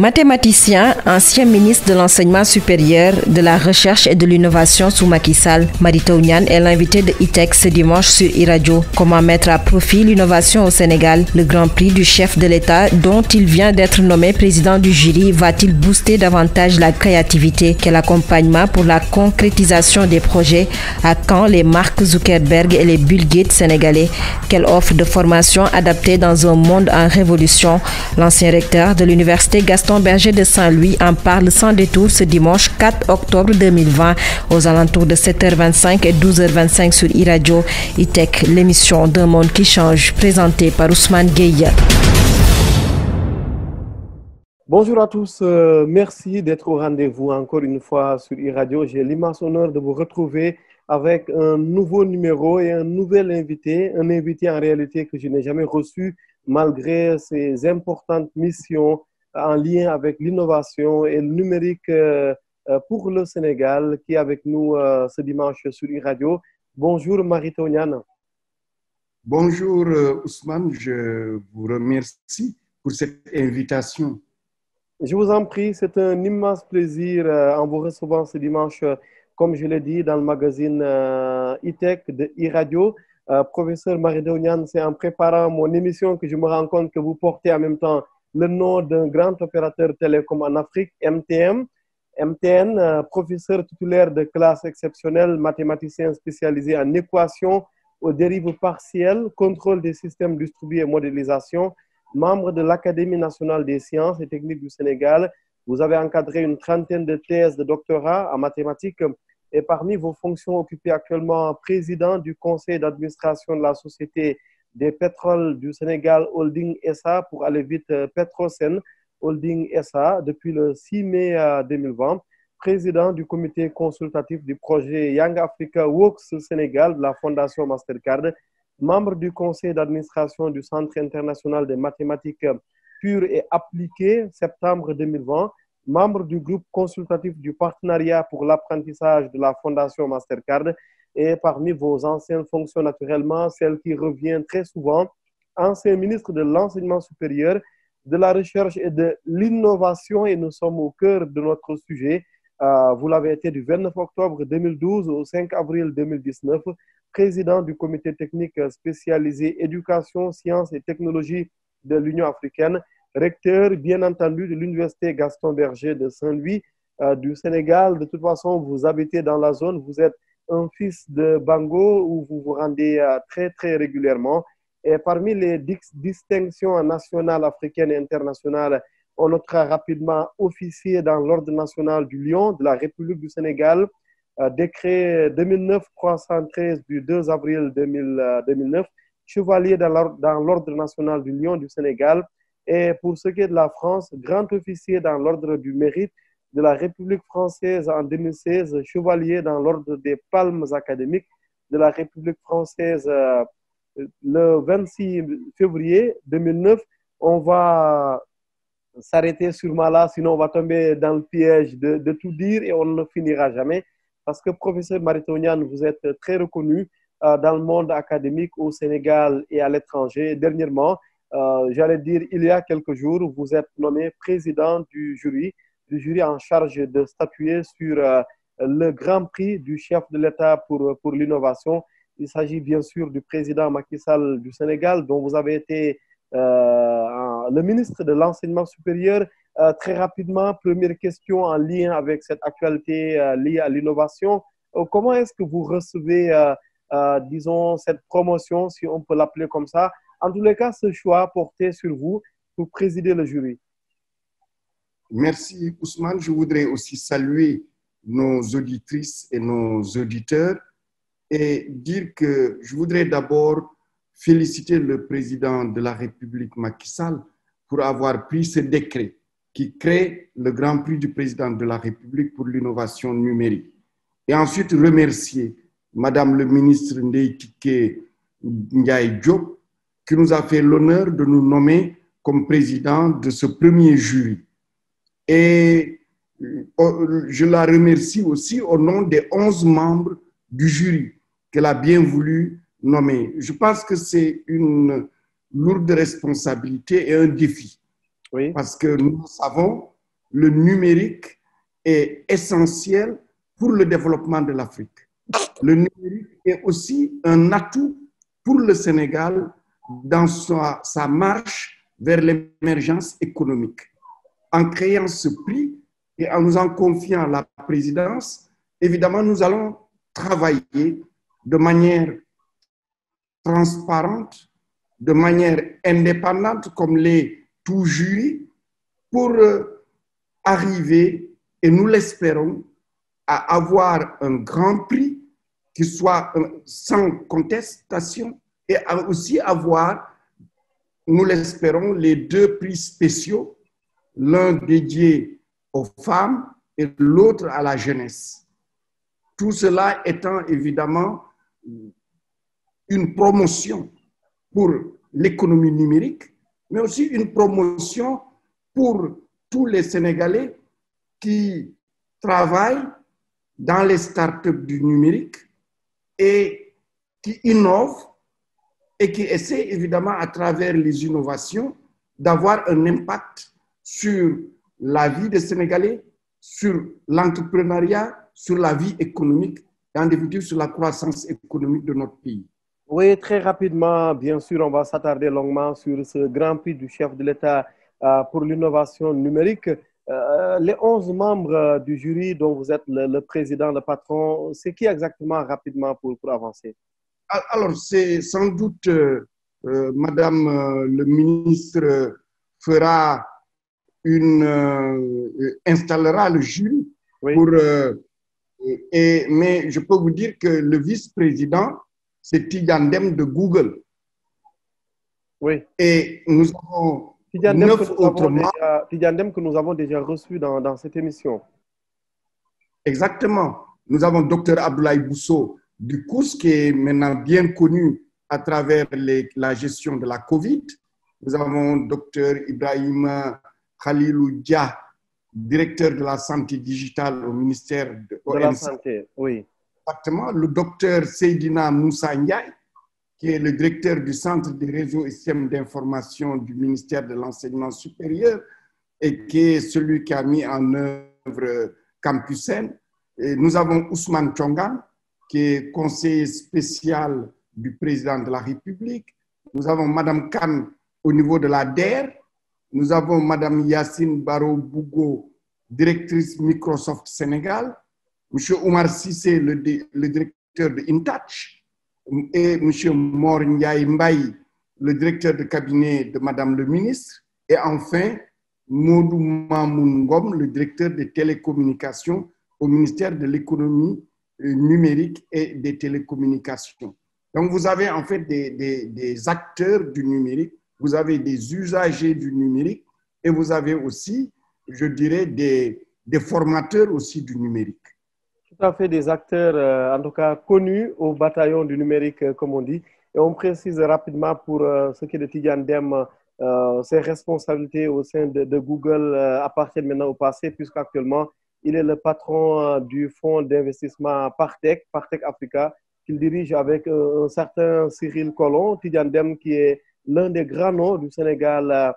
Mathématicien, ancien ministre de l'Enseignement supérieur, de la Recherche et de l'Innovation sous Macky Sall, Mary Teuw Niane est l'invité de E-Tech ce dimanche sur e-Radio. Comment mettre à profit l'innovation au Sénégal? Le Grand Prix du chef de l'État, dont il vient d'être nommé président du jury, va-t-il booster davantage la créativité? Quel accompagnement pour la concrétisation des projets? À quand les Mark Zuckerberg et les Bill Gates sénégalais? Quelle offre de formation adaptée dans un monde en révolution? L'ancien recteur de l'université Gaston Berger de Saint-Louis en parle sans détour ce dimanche 4 octobre 2020 aux alentours de 7h25 et 12h25 sur e-Radio. E-Tech, l'émission d'un monde qui change, présentée par Ousmane Gueye. Bonjour à tous, merci d'être au rendez-vous encore une fois sur e-Radio. J'ai l'immense honneur de vous retrouver avec un nouveau numéro et un nouvel invité, un invité en réalité que je n'ai jamais reçu malgré ses importantes missions en lien avec l'innovation et le numérique pour le Sénégal, qui est avec nous ce dimanche sur e-Radio. Bonjour Mary Teuw Niane. Bonjour Ousmane, je vous remercie pour cette invitation. Je vous en prie, c'est un immense plaisir en vous recevant ce dimanche, comme je l'ai dit, dans le magazine E-Tech de e-Radio. Professeur Mary Teuw Niane, c'est en préparant mon émission que je me rends compte que vous portez en même temps le nom d'un grand opérateur télécom en Afrique, MTN, professeur titulaire de classe exceptionnelle, mathématicien spécialisé en équations aux dérives partielles, contrôle des systèmes distribués et modélisation, membre de l'Académie nationale des sciences et techniques du Sénégal. Vous avez encadré une trentaine de thèses de doctorat en mathématiques et parmi vos fonctions occupées actuellement président du conseil d'administration de la Société des pétroles du Sénégal Holding SA, pour aller vite Petrosen Holding SA, depuis le 6 mai 2020, président du comité consultatif du projet Young Africa Works Sénégal de la Fondation Mastercard, membre du conseil d'administration du Centre international des mathématiques pures et appliquées, septembre 2020, membre du groupe consultatif du partenariat pour l'apprentissage de la Fondation Mastercard, et parmi vos anciennes fonctions, naturellement, celle qui revient très souvent, ancien ministre de l'Enseignement supérieur, de la Recherche et de l'Innovation, et nous sommes au cœur de notre sujet. Vous l'avez été du 29 octobre 2012 au 5 avril 2019, président du comité technique spécialisé éducation, sciences et technologies de l'Union africaine, recteur, bien entendu, de l'université Gaston Berger de Saint-Louis du Sénégal. De toute façon, vous habitez dans la zone, vous êtes un fils de Bango où vous vous rendez très, très régulièrement. Et parmi les distinctions nationales, africaines et internationales, on notera rapidement officier dans l'Ordre national du Lion de la République du Sénégal, décret 2009-313 du 2 avril 2009, chevalier dans l'Ordre national du Lion du Sénégal. Et pour ce qui est de la France, grand officier dans l'Ordre du Mérite de la République française en 2016, chevalier dans l'Ordre des Palmes académiques de la République française le 26 février 2009. On va s'arrêter sûrement là, sinon on va tomber dans le piège de tout dire et on ne finira jamais. Parce que professeur Mary Teuw Niane, vous êtes très reconnu dans le monde académique au Sénégal et à l'étranger. Dernièrement, j'allais dire il y a quelques jours, vous êtes nommé président du jury en charge de statuer sur le Grand Prix du chef de l'État pour l'innovation. Il s'agit bien sûr du président Macky Sall du Sénégal, dont vous avez été le ministre de l'Enseignement supérieur. Très rapidement, première question en lien avec cette actualité liée à l'innovation. Comment est-ce que vous recevez, disons, cette promotion, si on peut l'appeler comme ça? En tous les cas, ce choix porté sur vous pour présider le jury. Merci Ousmane. Je voudrais aussi saluer nos auditrices et nos auditeurs et dire que je voudrais d'abord féliciter le président de la République Macky Sall pour avoir pris ce décret qui crée le Grand Prix du président de la République pour l'innovation numérique. Et ensuite remercier Madame le ministre Ndeye Tické Ndiaye Diop qui nous a fait l'honneur de nous nommer comme président de ce premier jury. Et je la remercie aussi au nom des 11 membres du jury qu'elle a bien voulu nommer. Je pense que c'est une lourde responsabilité et un défi. Oui. Parce que nous savons, le numérique est essentiel pour le développement de l'Afrique. Le numérique est aussi un atout pour le Sénégal dans sa marche vers l'émergence économique. En créant ce prix et en nous en confiant la présidence, évidemment, nous allons travailler de manière transparente, de manière indépendante, comme les tout jury, pour arriver, et nous l'espérons, à avoir un grand prix qui soit sans contestation et aussi avoir, nous l'espérons, les 2 prix spéciaux, l'un dédié aux femmes et l'autre à la jeunesse. Tout cela étant évidemment une promotion pour l'économie numérique, mais aussi une promotion pour tous les Sénégalais qui travaillent dans les startups du numérique et qui innovent et qui essaient évidemment à travers les innovations d'avoir un impact sur la vie des Sénégalais, sur l'entrepreneuriat, sur la vie économique et en définitive sur la croissance économique de notre pays. Oui, très rapidement, bien sûr, on va s'attarder longuement sur ce grand prix du chef de l'État pour l'innovation numérique. Les 11 membres du jury dont vous êtes le président, le patron, c'est qui exactement rapidement pour avancer? Alors, c'est sans doute Madame le ministre fera installera le jury. Oui. Mais je peux vous dire que le vice-président, c'est Tidjane Dème de Google. Oui. Et nous avons Tidjane Dème que nous avons déjà reçu dans cette émission. Exactement. Nous avons Dr Abdoulaye Bousso du COUS, qui est maintenant bien connu à travers la gestion de la COVID. Nous avons Dr Ibrahim Khalilou Dia, directeur de la santé digitale au ministère de la Santé. Oui. Exactement. Le docteur Seydina Moussa Ndiaye, qui est le directeur du Centre des réseaux et systèmes d'information du ministère de l'Enseignement supérieur et qui est celui qui a mis en œuvre Campusen. Et nous avons Ousmane Chongan, qui est conseiller spécial du président de la République. Nous avons Madame Khan au niveau de la DER. Nous avons Madame Yacine Baro-Bougo, directrice Microsoft Sénégal. Monsieur Oumar Sissé, le directeur de InTouch. Et Monsieur Mor Ndiaye Mbaye, le directeur de cabinet de Madame le ministre. Et enfin, Modou Mamoun Ngom, le directeur des télécommunications au ministère de l'économie numérique et des télécommunications. Donc, vous avez en fait des acteurs du numérique, vous avez des usagers du numérique et vous avez aussi, je dirais, des formateurs aussi du numérique. Tout à fait, des acteurs, en tout cas connus au bataillon du numérique, comme on dit. Et on précise rapidement pour ce qui est de Tidjane Dème, ses responsabilités au sein de Google appartiennent maintenant au passé, puisqu'actuellement, il est le patron du fonds d'investissement Partech Africa, qu'il dirige avec un certain Cyril Collomb. Tidjane Dème, qui est l'un des grands noms du Sénégal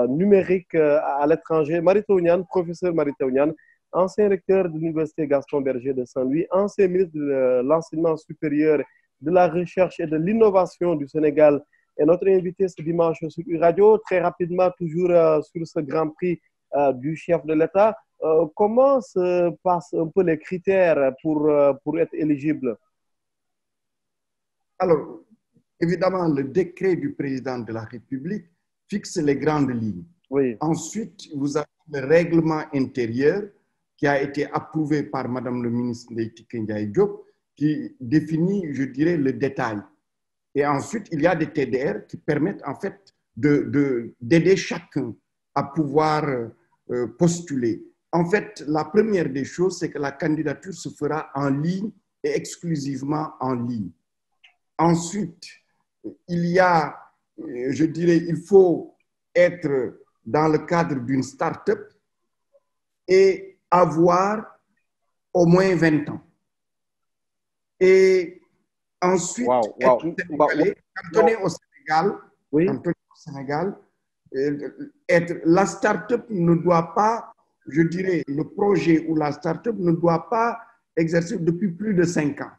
numérique à l'étranger. Mary Teuw Niane, professeur Mary Teuw Niane, ancien recteur de l'Université Gaston Berger de Saint-Louis, ancien ministre de l'Enseignement supérieur, de la Recherche et de l'Innovation du Sénégal, est notre invité ce dimanche sur Radio. Très rapidement, toujours sur ce grand prix du chef de l'État. Comment se passent un peu les critères pour être éligible? Alors, évidemment, le décret du président de la République fixe les grandes lignes. Oui. Ensuite, vous avez le règlement intérieur qui a été approuvé par Madame le ministre Ndeye Tické Ndiaye Diop, qui définit, je dirais, le détail. Et ensuite, il y a des TDR qui permettent en fait d'aider chacun à pouvoir postuler. En fait, la première des choses, c'est que la candidature se fera en ligne et exclusivement en ligne. Ensuite, il y a, je dirais, il faut être dans le cadre d'une start-up et avoir au moins 20 ans. Et ensuite, être sénégalais, cantonné au Sénégal, oui. cantonné au Sénégal, la start-up ne doit pas, je dirais, le projet ou la start-up ne doit pas exercer depuis plus de 5 ans.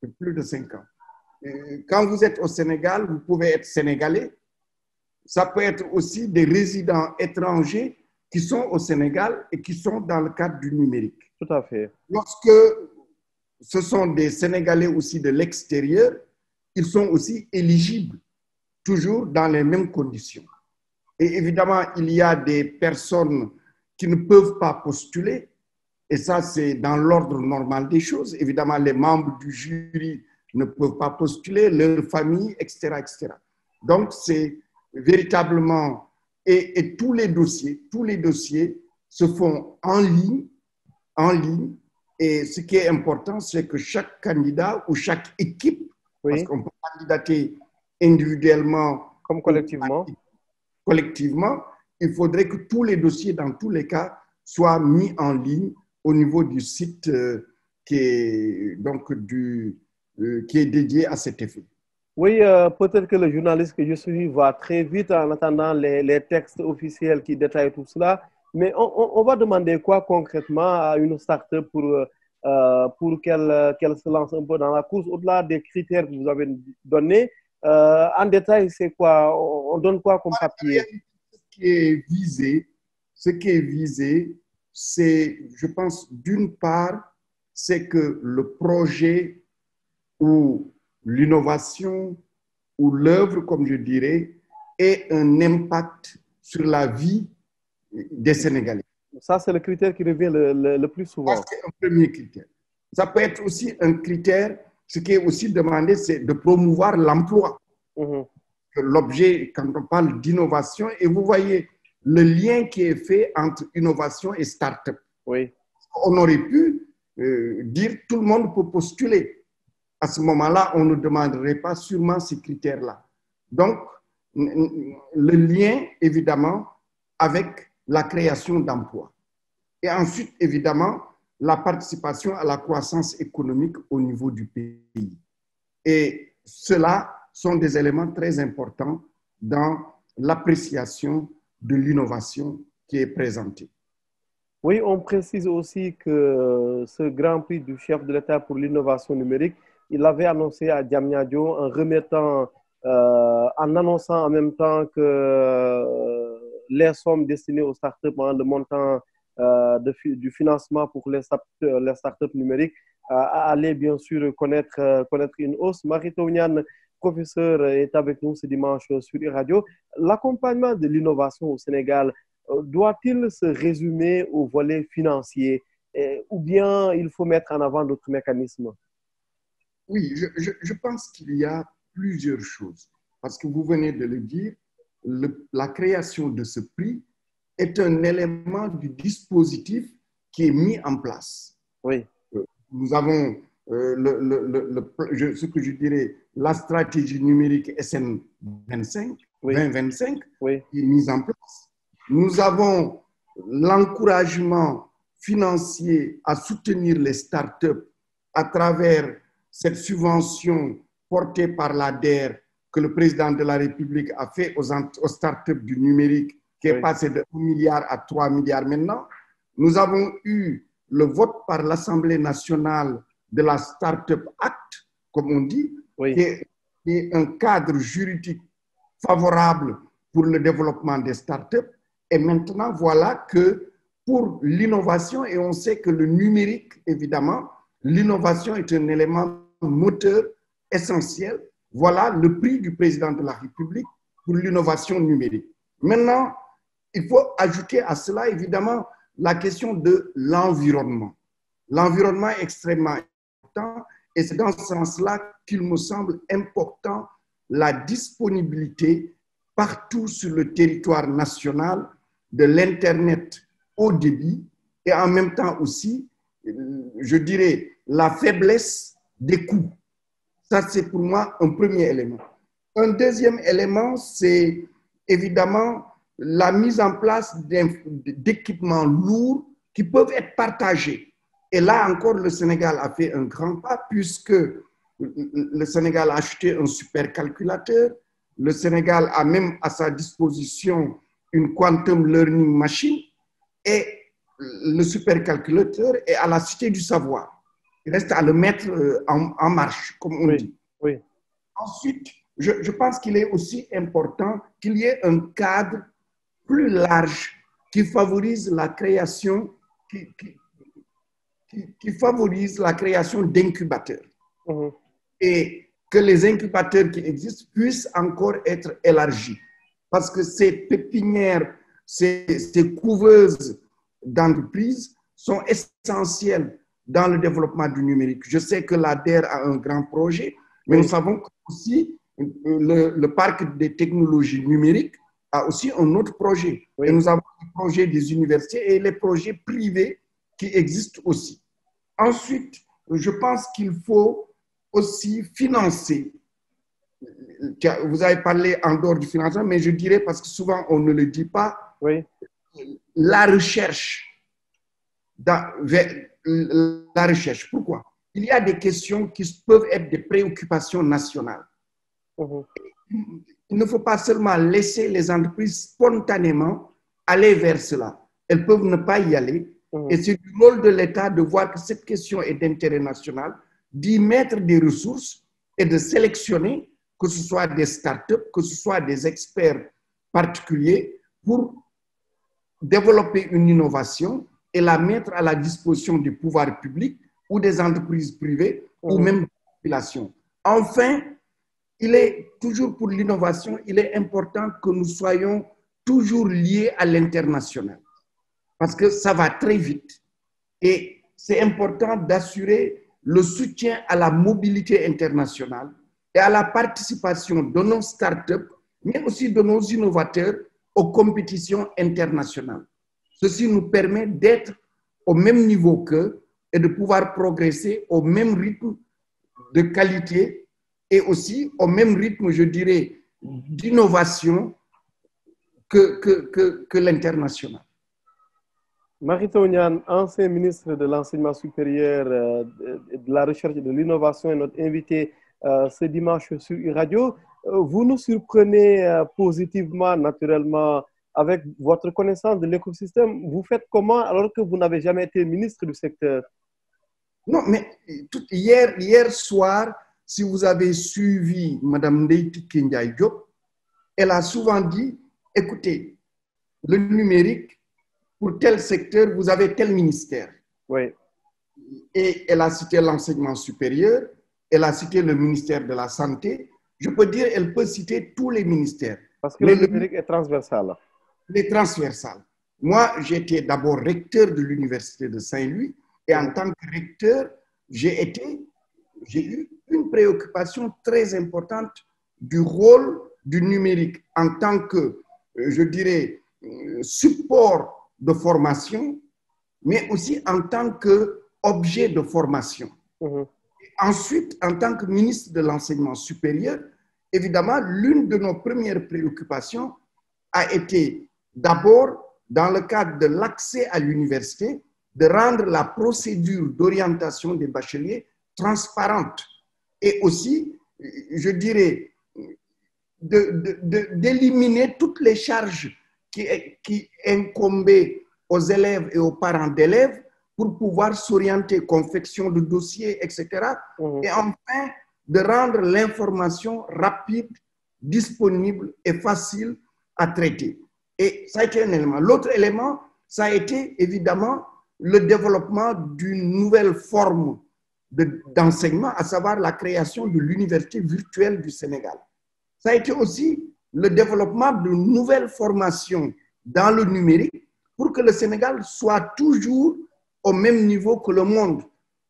Depuis plus de 5 ans. Quand vous êtes au Sénégal, vous pouvez être sénégalais. Ça peut être aussi des résidents étrangers qui sont au Sénégal et qui sont dans le cadre du numérique. Tout à fait. Lorsque ce sont des Sénégalais aussi de l'extérieur, ils sont aussi éligibles, toujours dans les mêmes conditions. Et évidemment, il y a des personnes qui ne peuvent pas postuler, et ça, c'est dans l'ordre normal des choses. Évidemment, les membres du jury ne peuvent pas postuler, leur famille, etc., etc. Donc, c'est véritablement, et tous les dossiers se font en ligne, et ce qui est important, c'est que chaque candidat ou chaque équipe, parce qu'on peut candidater individuellement comme collectivement, il faudrait que tous les dossiers, dans tous les cas, soient mis en ligne au niveau du site qui est dédié à cet effet. Oui, peut-être que le journaliste que je suis va très vite en attendant les textes officiels qui détaillent tout cela. Mais on va demander quoi concrètement à une start-up pour qu'elle se lance un peu dans la course, au-delà des critères que vous avez donnés. En détail, c'est quoi? On donne quoi comme papier? Ce qui est visé, c'est, je pense, d'une part, c'est que le projet ou l'innovation ou l'œuvre, comme je dirais, ait un impact sur la vie des Sénégalais. Ça, c'est le critère qui revient le plus souvent. Ça, c'est un premier critère. Ça peut être aussi un critère, ce qui est aussi demandé, c'est de promouvoir l'emploi. L'objet, quand on parle d'innovation, et vous voyez le lien qui est fait entre innovation et start-up. Oui. On aurait pu dire tout le monde peut postuler. À ce moment-là, on ne demanderait pas sûrement ces critères-là. Donc, le lien, évidemment, avec la création d'emplois. Et ensuite, évidemment, la participation à la croissance économique au niveau du pays. Et cela sont des éléments très importants dans l'appréciation de l'innovation qui est présentée. Oui, on précise aussi que ce Grand Prix du chef de l'État pour l'innovation numérique, il avait annoncé à Diamniadio en remettant, en annonçant en même temps que les sommes destinées aux startups, le montant du financement pour les startups numériques, allait bien sûr connaître une hausse. Marito Niane, professeur, est avec nous ce dimanche sur Radio. L'accompagnement de l'innovation au Sénégal doit-il se résumer au volet financier ou bien il faut mettre en avant d'autres mécanismes? Oui, je pense qu'il y a plusieurs choses. Parce que vous venez de le dire, la création de ce prix est un élément du dispositif qui est mis en place. Oui. Nous avons ce que je dirais la stratégie numérique SN25, oui. 2025, oui. qui est mise en place. Nous avons l'encouragement financier à soutenir les startups à travers cette subvention portée par l'ADER que le président de la République a fait aux startups du numérique, qui est passé de 1 milliard à 3 milliards maintenant. Nous avons eu le vote par l'Assemblée nationale de la Startup Act, comme on dit, qui est un cadre juridique favorable pour le développement des startups. Et maintenant, voilà que pour l'innovation, et on sait que le numérique, évidemment, l'innovation est un élément moteur essentiel. Voilà le prix du président de la République pour l'innovation numérique. Maintenant, il faut ajouter à cela, évidemment, la question de l'environnement. L'environnement est extrêmement important et c'est dans ce sens-là qu'il me semble important la disponibilité partout sur le territoire national de l'Internet haut débit et en même temps aussi, je dirais, la faiblesse des coûts. Ça, c'est pour moi un premier élément. Un deuxième élément, c'est évidemment la mise en place d'équipements lourds qui peuvent être partagés. Et là encore, le Sénégal a fait un grand pas puisque le Sénégal a acheté un supercalculateur. Le Sénégal a même à sa disposition une quantum learning machine et le supercalculateur est à la Cité du Savoir. Il reste à le mettre en marche, comme on dit. Oui. Ensuite, je pense qu'il est aussi important qu'il y ait un cadre plus large qui favorise la création, qui favorise la création d'incubateurs. Et que les incubateurs qui existent puissent encore être élargis. Parce que ces pépinières, ces couveuses d'entreprises sont essentielles dans le développement du numérique. Je sais que l'ADER a un grand projet, mais nous savons aussi le parc des technologies numériques a aussi un autre projet. Et nous avons le projet des universités et les projets privés qui existent aussi. Ensuite, je pense qu'il faut aussi financer. Vous avez parlé en dehors du financement, mais je dirais, parce que souvent on ne le dit pas, la recherche. La recherche. Pourquoi? Il y a des questions qui peuvent être des préoccupations nationales. Il ne faut pas seulement laisser les entreprises spontanément aller vers cela. Elles peuvent ne pas y aller. Et c'est du rôle de l'État de voir que cette question est d'intérêt national, d'y mettre des ressources et de sélectionner, que ce soit des startups, que ce soit des experts particuliers, pour développer une innovation et la mettre à la disposition du pouvoir public ou des entreprises privées ou même de la population. Enfin, il est toujours pour l'innovation, il est important que nous soyons toujours liés à l'international parce que ça va très vite et c'est important d'assurer le soutien à la mobilité internationale et à la participation de nos startups, mais aussi de nos innovateurs aux compétitions internationales. Ceci nous permet d'être au même niveau qu'eux et de pouvoir progresser au même rythme de qualité et aussi au même rythme, je dirais, d'innovation que l'international. Maritou Niane, ancien ministre de l'Enseignement supérieur, de la Recherche et de l'Innovation, est notre invité ce dimanche sur Radio. Vous nous surprenez positivement, naturellement, avec votre connaissance de l'écosystème. Vous faites comment alors que vous n'avez jamais été ministre du secteur? Non, mais hier soir, si vous avez suivi Mme Ndeiti Kendiaye Diop, elle a souvent dit, écoutez, le numérique, pour tel secteur, vous avez tel ministère. Oui. Et elle a cité l'enseignement supérieur, elle a cité le ministère de la Santé. Je peux dire, elle peut citer tous les ministères. Parce que le numérique est transversal. Il est transversal. Moi, j'étais d'abord recteur de l'Université de Saint-Louis et en tant que recteur, j'ai eu une préoccupation très importante du rôle du numérique en tant que, je dirais, support de formation, mais aussi en tant qu'objet de formation. Ensuite, en tant que ministre de l'Enseignement supérieur, évidemment, l'une de nos premières préoccupations a été d'abord, dans le cadre de l'accès à l'université, de rendre la procédure d'orientation des bacheliers transparente et aussi, je dirais, d'éliminer toutes les charges qui incombaient aux élèves et aux parents d'élèves pour pouvoir s'orienter, confection de dossiers, etc. Et enfin, de rendre l'information rapide, disponible et facile à traiter. Et ça a été un élément. L'autre élément, ça a été évidemment le développement d'une nouvelle forme d'enseignement, à savoir la création de l'université virtuelle du Sénégal. Ça a été aussi le développement de nouvelles formations dans le numérique pour que le Sénégal soit toujours au même niveau que le monde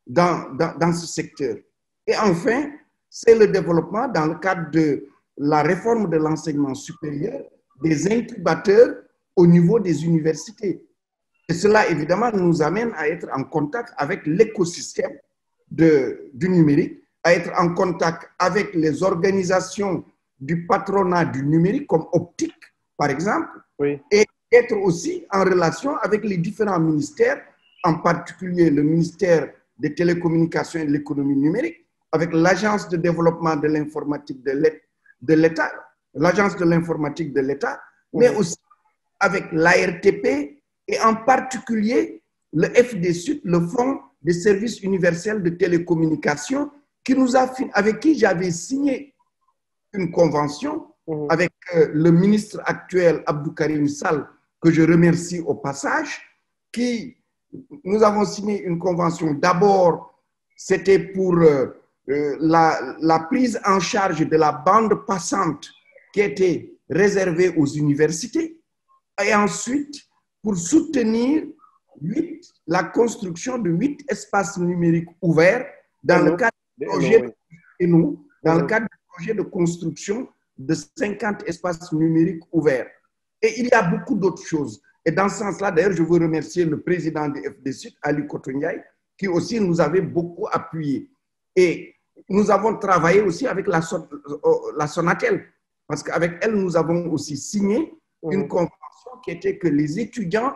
dans ce secteur. Et enfin, c'est le développement dans le cadre de la réforme de l'enseignement supérieur des incubateurs au niveau des universités. Et cela, évidemment, nous amène à être en contact avec l'écosystème du numérique, à être en contact avec les organisations du patronat du numérique, comme Optique, par exemple, et être aussi en relation avec les différents ministères, en particulier le ministère des télécommunications et de l'économie numérique, avec l'Agence de développement de l'informatique de l'État, l'Agence de l'informatique de l'État, mais aussi avec l'ARTP et en particulier le FDSUT, le Fonds des services universels de télécommunications, avec qui j'avais signé une convention avec le ministre actuel Abdou Karim Sall, que je remercie au passage, nous avons signé une convention. D'abord, c'était pour la prise en charge de la bande passante qui était réservée aux universités, et ensuite pour soutenir la construction de 8 espaces numériques ouverts dans le cadre du projet de construction de 50 espaces numériques ouverts. Et il y a beaucoup d'autres choses. Et dans ce sens-là, d'ailleurs, je veux remercier le président du FDSUT, Ali Kotonyaï, qui aussi nous avait beaucoup appuyé. Et nous avons travaillé aussi avec la Sonatel, parce qu'avec elle, nous avons aussi signé une convention qui était que les étudiants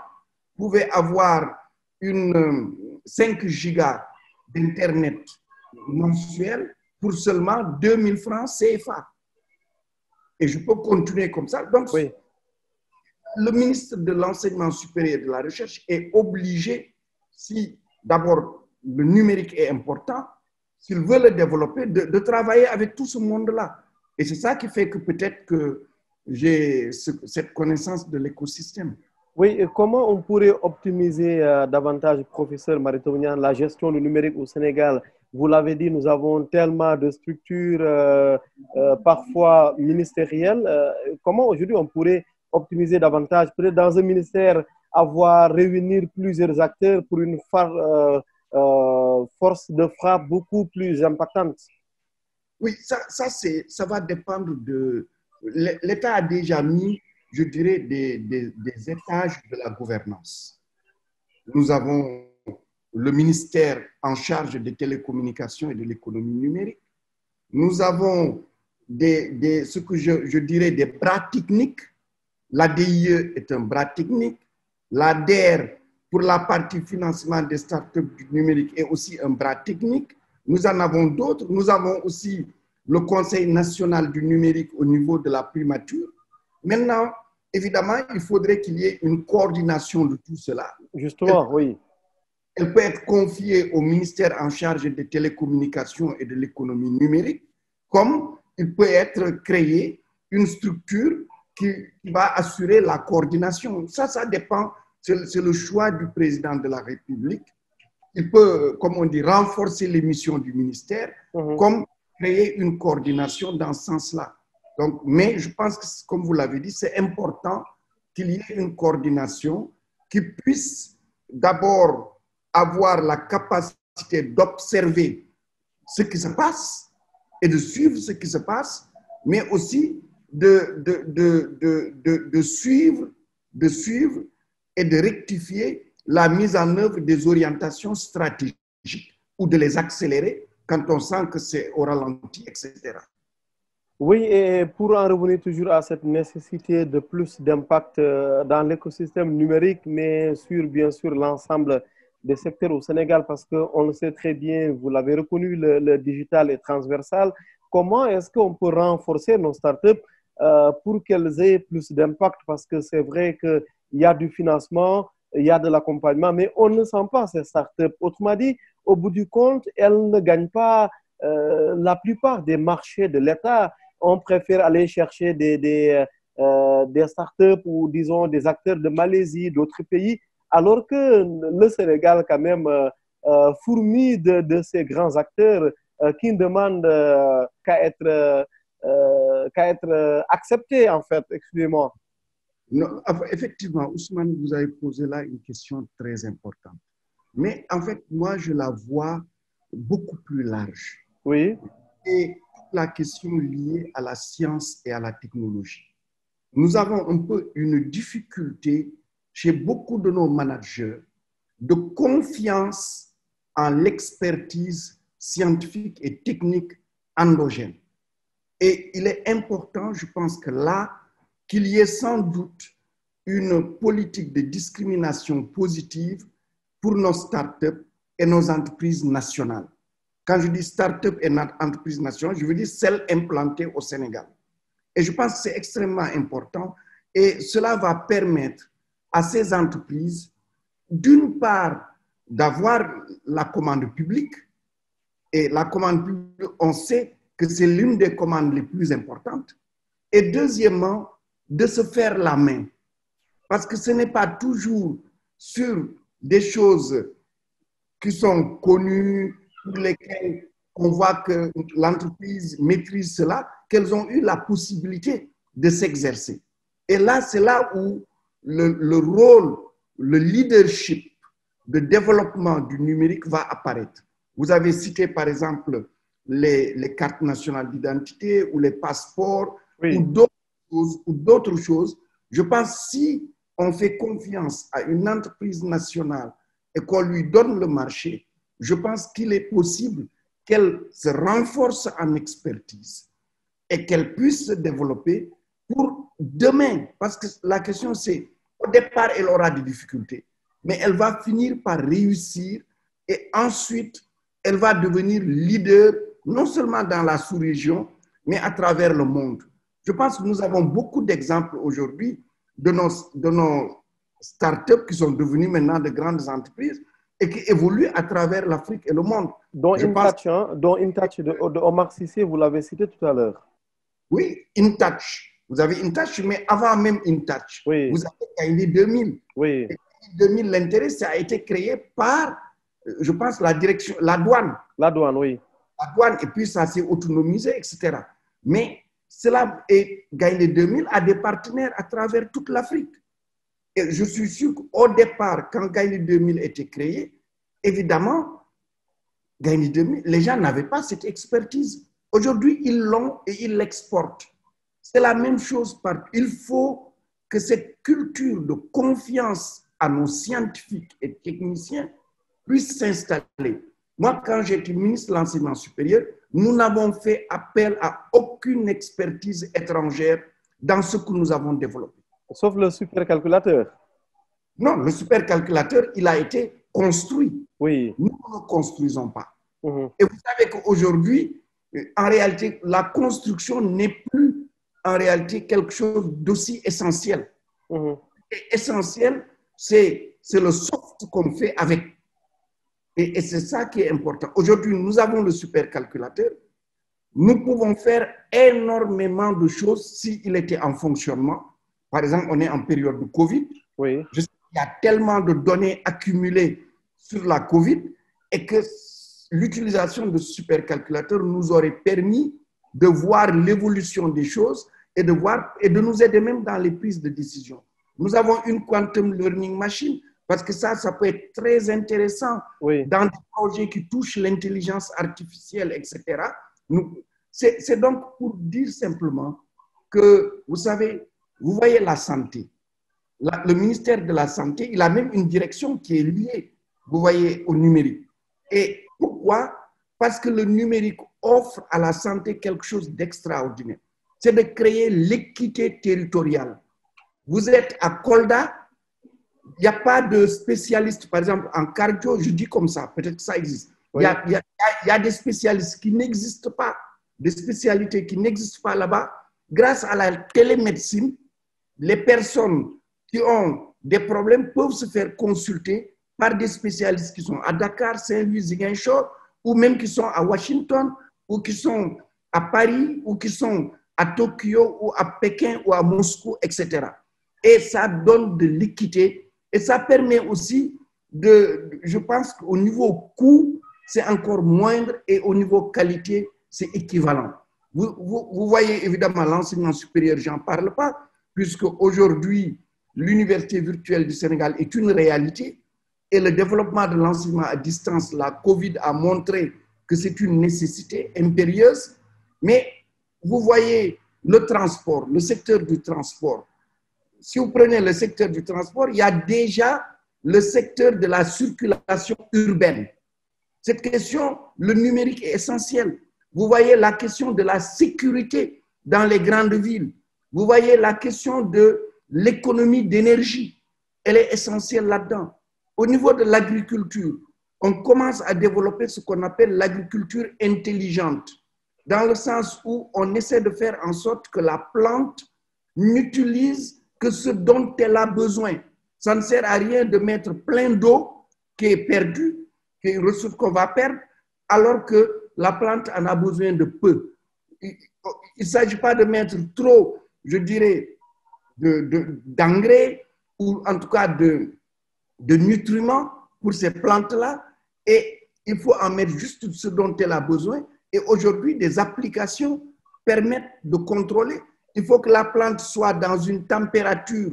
pouvaient avoir 5 gigas d'Internet mensuel pour seulement 2000 francs CFA. Et je peux continuer comme ça. Donc, le ministre de l'Enseignement supérieur et de la Recherche est obligé, si d'abord le numérique est important, s'il veut le développer, de travailler avec tout ce monde-là. Et c'est ça qui fait que peut-être que j'ai cette connaissance de l'écosystème. Oui, et comment on pourrait optimiser davantage, professeur Maritou Niane, la gestion du numérique au Sénégal? Vous l'avez dit, nous avons tellement de structures parfois ministérielles. Comment aujourd'hui on pourrait optimiser davantage? Peut-être dans un ministère, réunir plusieurs acteurs pour une force de frappe beaucoup plus impactante. Oui, ça va dépendre de... L'État a déjà mis, je dirais, des étages de la gouvernance. Nous avons le ministère en charge des télécommunications et de l'économie numérique. Nous avons ce que je dirais des bras techniques. L'ADIE est un bras technique. L'ADER, pour la partie financement des startups du numérique, est aussi un bras technique. Nous en avons d'autres. Nous avons aussi le Conseil national du numérique au niveau de la primature. Maintenant, évidemment, il faudrait qu'il y ait une coordination de tout cela. Justement, oui. Elle peut être confiée au ministère en charge des télécommunications et de l'économie numérique, comme il peut être créé une structure qui va assurer la coordination. Ça dépend, c'est le choix du président de la République. Il peut, comme on dit, renforcer les missions du ministère, comme créer une coordination dans ce sens-là. Donc, mais je pense que, comme vous l'avez dit, c'est important qu'il y ait une coordination qui puisse d'abord avoir la capacité d'observer ce qui se passe et de suivre ce qui se passe, mais aussi de suivre et de rectifier la mise en œuvre des orientations stratégiques ou de les accélérer quand on sent que c'est au ralenti, etc. Oui, et pour en revenir toujours à cette nécessité de plus d'impact dans l'écosystème numérique, mais sur, bien sûr, l'ensemble des secteurs au Sénégal, parce qu'on le sait très bien, vous l'avez reconnu, le digital est transversal. Comment est-ce qu'on peut renforcer nos startups pour qu'elles aient plus d'impact? Parce que c'est vrai qu'il y a du financement, il y a de l'accompagnement, mais on ne sent pas ces startups. Autrement dit, au bout du compte, elles ne gagnent pas la plupart des marchés de l'État. On préfère aller chercher des startups ou, disons, des acteurs de Malaisie, d'autres pays, alors que le Sénégal, quand même, fourmille de ces grands acteurs qui ne demandent qu'à être acceptés, en fait. Excusez-moi. Non, effectivement, Ousmane, vous avez posé là une question très importante. Mais en fait, moi, je la vois beaucoup plus large. Oui. Et la question liée à la science et à la technologie. Nous avons un peu une difficulté chez beaucoup de nos managers de confiance en l'expertise scientifique et technique endogène. Et il est important, je pense que là, qu'il y ait sans doute une politique de discrimination positive pour nos startups et nos entreprises nationales. Quand je dis start-up et entreprise nationale, je veux dire celles implantées au Sénégal. Et je pense que c'est extrêmement important Et cela va permettre à ces entreprises, d'une part, d'avoir la commande publique. Et la commande publique, on sait que c'est l'une des commandes les plus importantes. Et deuxièmement, de se faire la main. Parce que ce n'est pas toujours sur des choses qui sont connues, pour lesquelles on voit que l'entreprise maîtrise cela, qu'elles ont eu la possibilité de s'exercer. Et là, c'est là où le rôle, le leadership de développement du numérique va apparaître. Vous avez cité, par exemple, les cartes nationales d'identité ou les passeports, oui, ou d'autres choses. Je pense si on fait confiance à une entreprise nationale et qu'on lui donne le marché, je pense qu'il est possible qu'elle se renforce en expertise et qu'elle puisse se développer pour demain. Parce que la question, c'est, au départ, elle aura des difficultés, mais elle va finir par réussir et ensuite, elle va devenir leader, non seulement dans la sous-région, mais à travers le monde. Je pense que nous avons beaucoup d'exemples aujourd'hui de nos startups qui sont devenues maintenant de grandes entreprises et qui évoluent à travers l'Afrique et le monde. Dont InTouch de Omar Cissé, vous l'avez cité tout à l'heure. Oui, InTouch. Vous avez InTouch, mais avant même InTouch, oui, vous avez Gaïndé 2000. Oui. 2000, l'intérêt, ça a été créé par, je pense, la direction, la douane. La douane, oui. La douane, et puis ça s'est autonomisé, etc. Mais cela, et Gaïndé 2000 a des partenaires à travers toute l'Afrique. Et je suis sûr qu'au départ, quand Gaïndé 2000 était créé, évidemment, Gaïndé 2000, les gens n'avaient pas cette expertise. Aujourd'hui, ils l'ont et ils l'exportent. C'est la même chose. Il faut que cette culture de confiance à nos scientifiques et techniciens puisse s'installer. Moi, quand j'étais ministre de l'Enseignement supérieur, nous n'avons fait appel à aucune expertise étrangère dans ce que nous avons développé. Sauf le supercalculateur. Non, le supercalculateur, il a été construit. Oui. Nous ne le construisons pas. Et vous savez qu'aujourd'hui, en réalité, la construction n'est plus en réalité quelque chose d'aussi essentiel. Et essentiel, c'est le soft qu'on fait avec. Et c'est ça qui est important. Aujourd'hui, nous avons le supercalculateur. Nous pouvons faire énormément de choses s'il était en fonctionnement. Par exemple, on est en période de Covid. Oui. Il y a tellement de données accumulées sur la Covid et que l'utilisation de ce supercalculateur nous aurait permis de voir l'évolution des choses et de nous aider même dans les prises de décision. Nous avons une quantum learning machine parce que ça peut être très intéressant, oui, dans des projets qui touchent l'intelligence artificielle, etc. C'est donc pour dire simplement que, vous savez, vous voyez la santé. Le ministère de la Santé, il a même une direction qui est liée, vous voyez, au numérique. Et pourquoi? Parce que le numérique offre à la santé quelque chose d'extraordinaire. C'est de créer l'équité territoriale. Vous êtes à Kolda, il n'y a pas de spécialiste, par exemple, en cardio, je dis comme ça, peut-être que ça existe. Oui. Il y a des spécialistes qui n'existent pas, des spécialités qui n'existent pas là-bas. Grâce à la télémédecine, les personnes qui ont des problèmes peuvent se faire consulter par des spécialistes qui sont à Dakar, Saint-Louis, Ziguinchor, ou même qui sont à Washington, ou qui sont à Paris, ou qui sont à Tokyo, ou à Pékin, ou à Moscou, etc. Et ça donne de l'équité. Et ça permet aussi je pense qu'au niveau coût, c'est encore moindre et au niveau qualité, c'est équivalent. Vous voyez évidemment l'enseignement supérieur, j'en parle pas, puisque aujourd'hui, l'université virtuelle du Sénégal est une réalité et le développement de l'enseignement à distance, la COVID a montré que c'est une nécessité impérieuse. Mais vous voyez le transport, le secteur du transport. Si vous prenez le secteur du transport, il y a déjà le secteur de la circulation urbaine. Cette question, le numérique est essentiel. Vous voyez la question de la sécurité dans les grandes villes. Vous voyez la question de l'économie d'énergie. Elle est essentielle là-dedans. Au niveau de l'agriculture, on commence à développer ce qu'on appelle l'agriculture intelligente, dans le sens où on essaie de faire en sorte que la plante n'utilise que ce dont elle a besoin. Ça ne sert à rien de mettre plein d'eau qui est perdue, qui est une ressource qu'on va perdre, alors que la plante en a besoin de peu. Il ne s'agit pas de mettre trop, je dirais, d'engrais ou en tout cas de nutriments pour ces plantes-là, et il faut en mettre juste ce dont elle a besoin. Et aujourd'hui, des applications permettent de contrôler. Il faut que la plante soit dans une température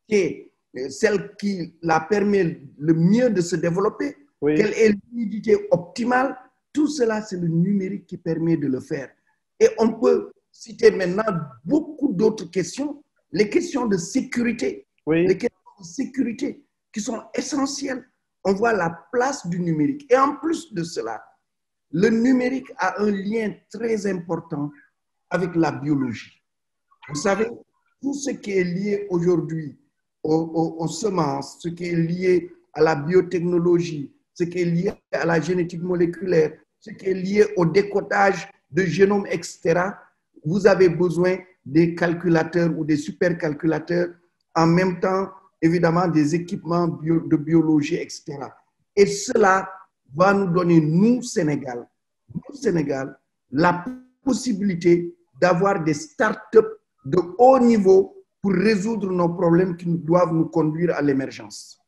qui est celle qui la permet le mieux de se développer, oui, quelle est l'humidité optimale. Tout cela, c'est le numérique qui permet de le faire. Et on peut citer maintenant beaucoup d'autres questions, les questions de sécurité, oui, les questions de sécurité qui sont essentielles. On voit la place du numérique. Et en plus de cela, le numérique a un lien très important avec la biologie. Vous savez, tout ce qui est lié aujourd'hui aux semences, ce qui est lié à la biotechnologie, ce qui est lié à la génétique moléculaire, ce qui est lié au décodage de génome, etc., vous avez besoin des calculateurs ou des supercalculateurs, en même temps, évidemment, des équipements de biologie, etc. Et cela va nous donner, nous, Sénégal, la possibilité d'avoir des startups de haut niveau pour résoudre nos problèmes qui doivent nous conduire à l'émergence.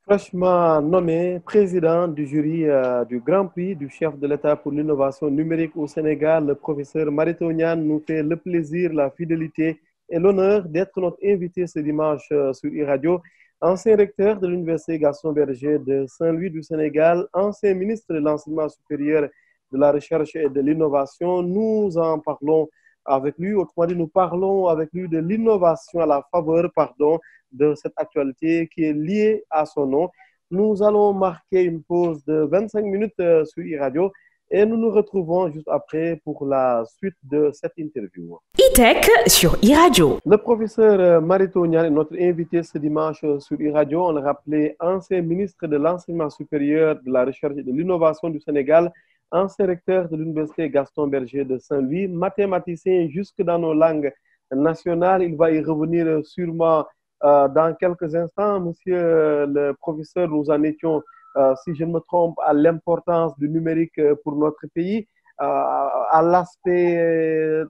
Fraîchement nommé président du jury du Grand Prix du chef de l'État pour l'innovation numérique au Sénégal, le professeur Mariton Niane nous fait le plaisir, la fidélité et l'honneur d'être notre invité ce dimanche sur e-Radio. Ancien recteur de l'Université Gaston Berger de Saint-Louis du Sénégal, ancien ministre de l'Enseignement supérieur, de la Recherche et de l'Innovation, nous en parlons avec lui. Autrement dit, nous parlons avec lui de l'innovation à la faveur, de cette actualité qui est liée à son nom. Nous allons marquer une pause de 25 minutes sur e-Radio et nous nous retrouvons juste après pour la suite de cette interview. E-Tech sur e-Radio. Le professeur Mariton Niane est notre invité ce dimanche sur e-Radio. On l'a rappelé, ancien ministre de l'Enseignement supérieur, de la Recherche et de l'Innovation du Sénégal, ancien recteur de l'Université Gaston Berger de Saint-Louis, mathématicien jusque dans nos langues nationales. Il va y revenir sûrement dans quelques instants. Monsieur le professeur, nous en étions, si je ne me trompe, à l'importance du numérique pour notre pays, à l'aspect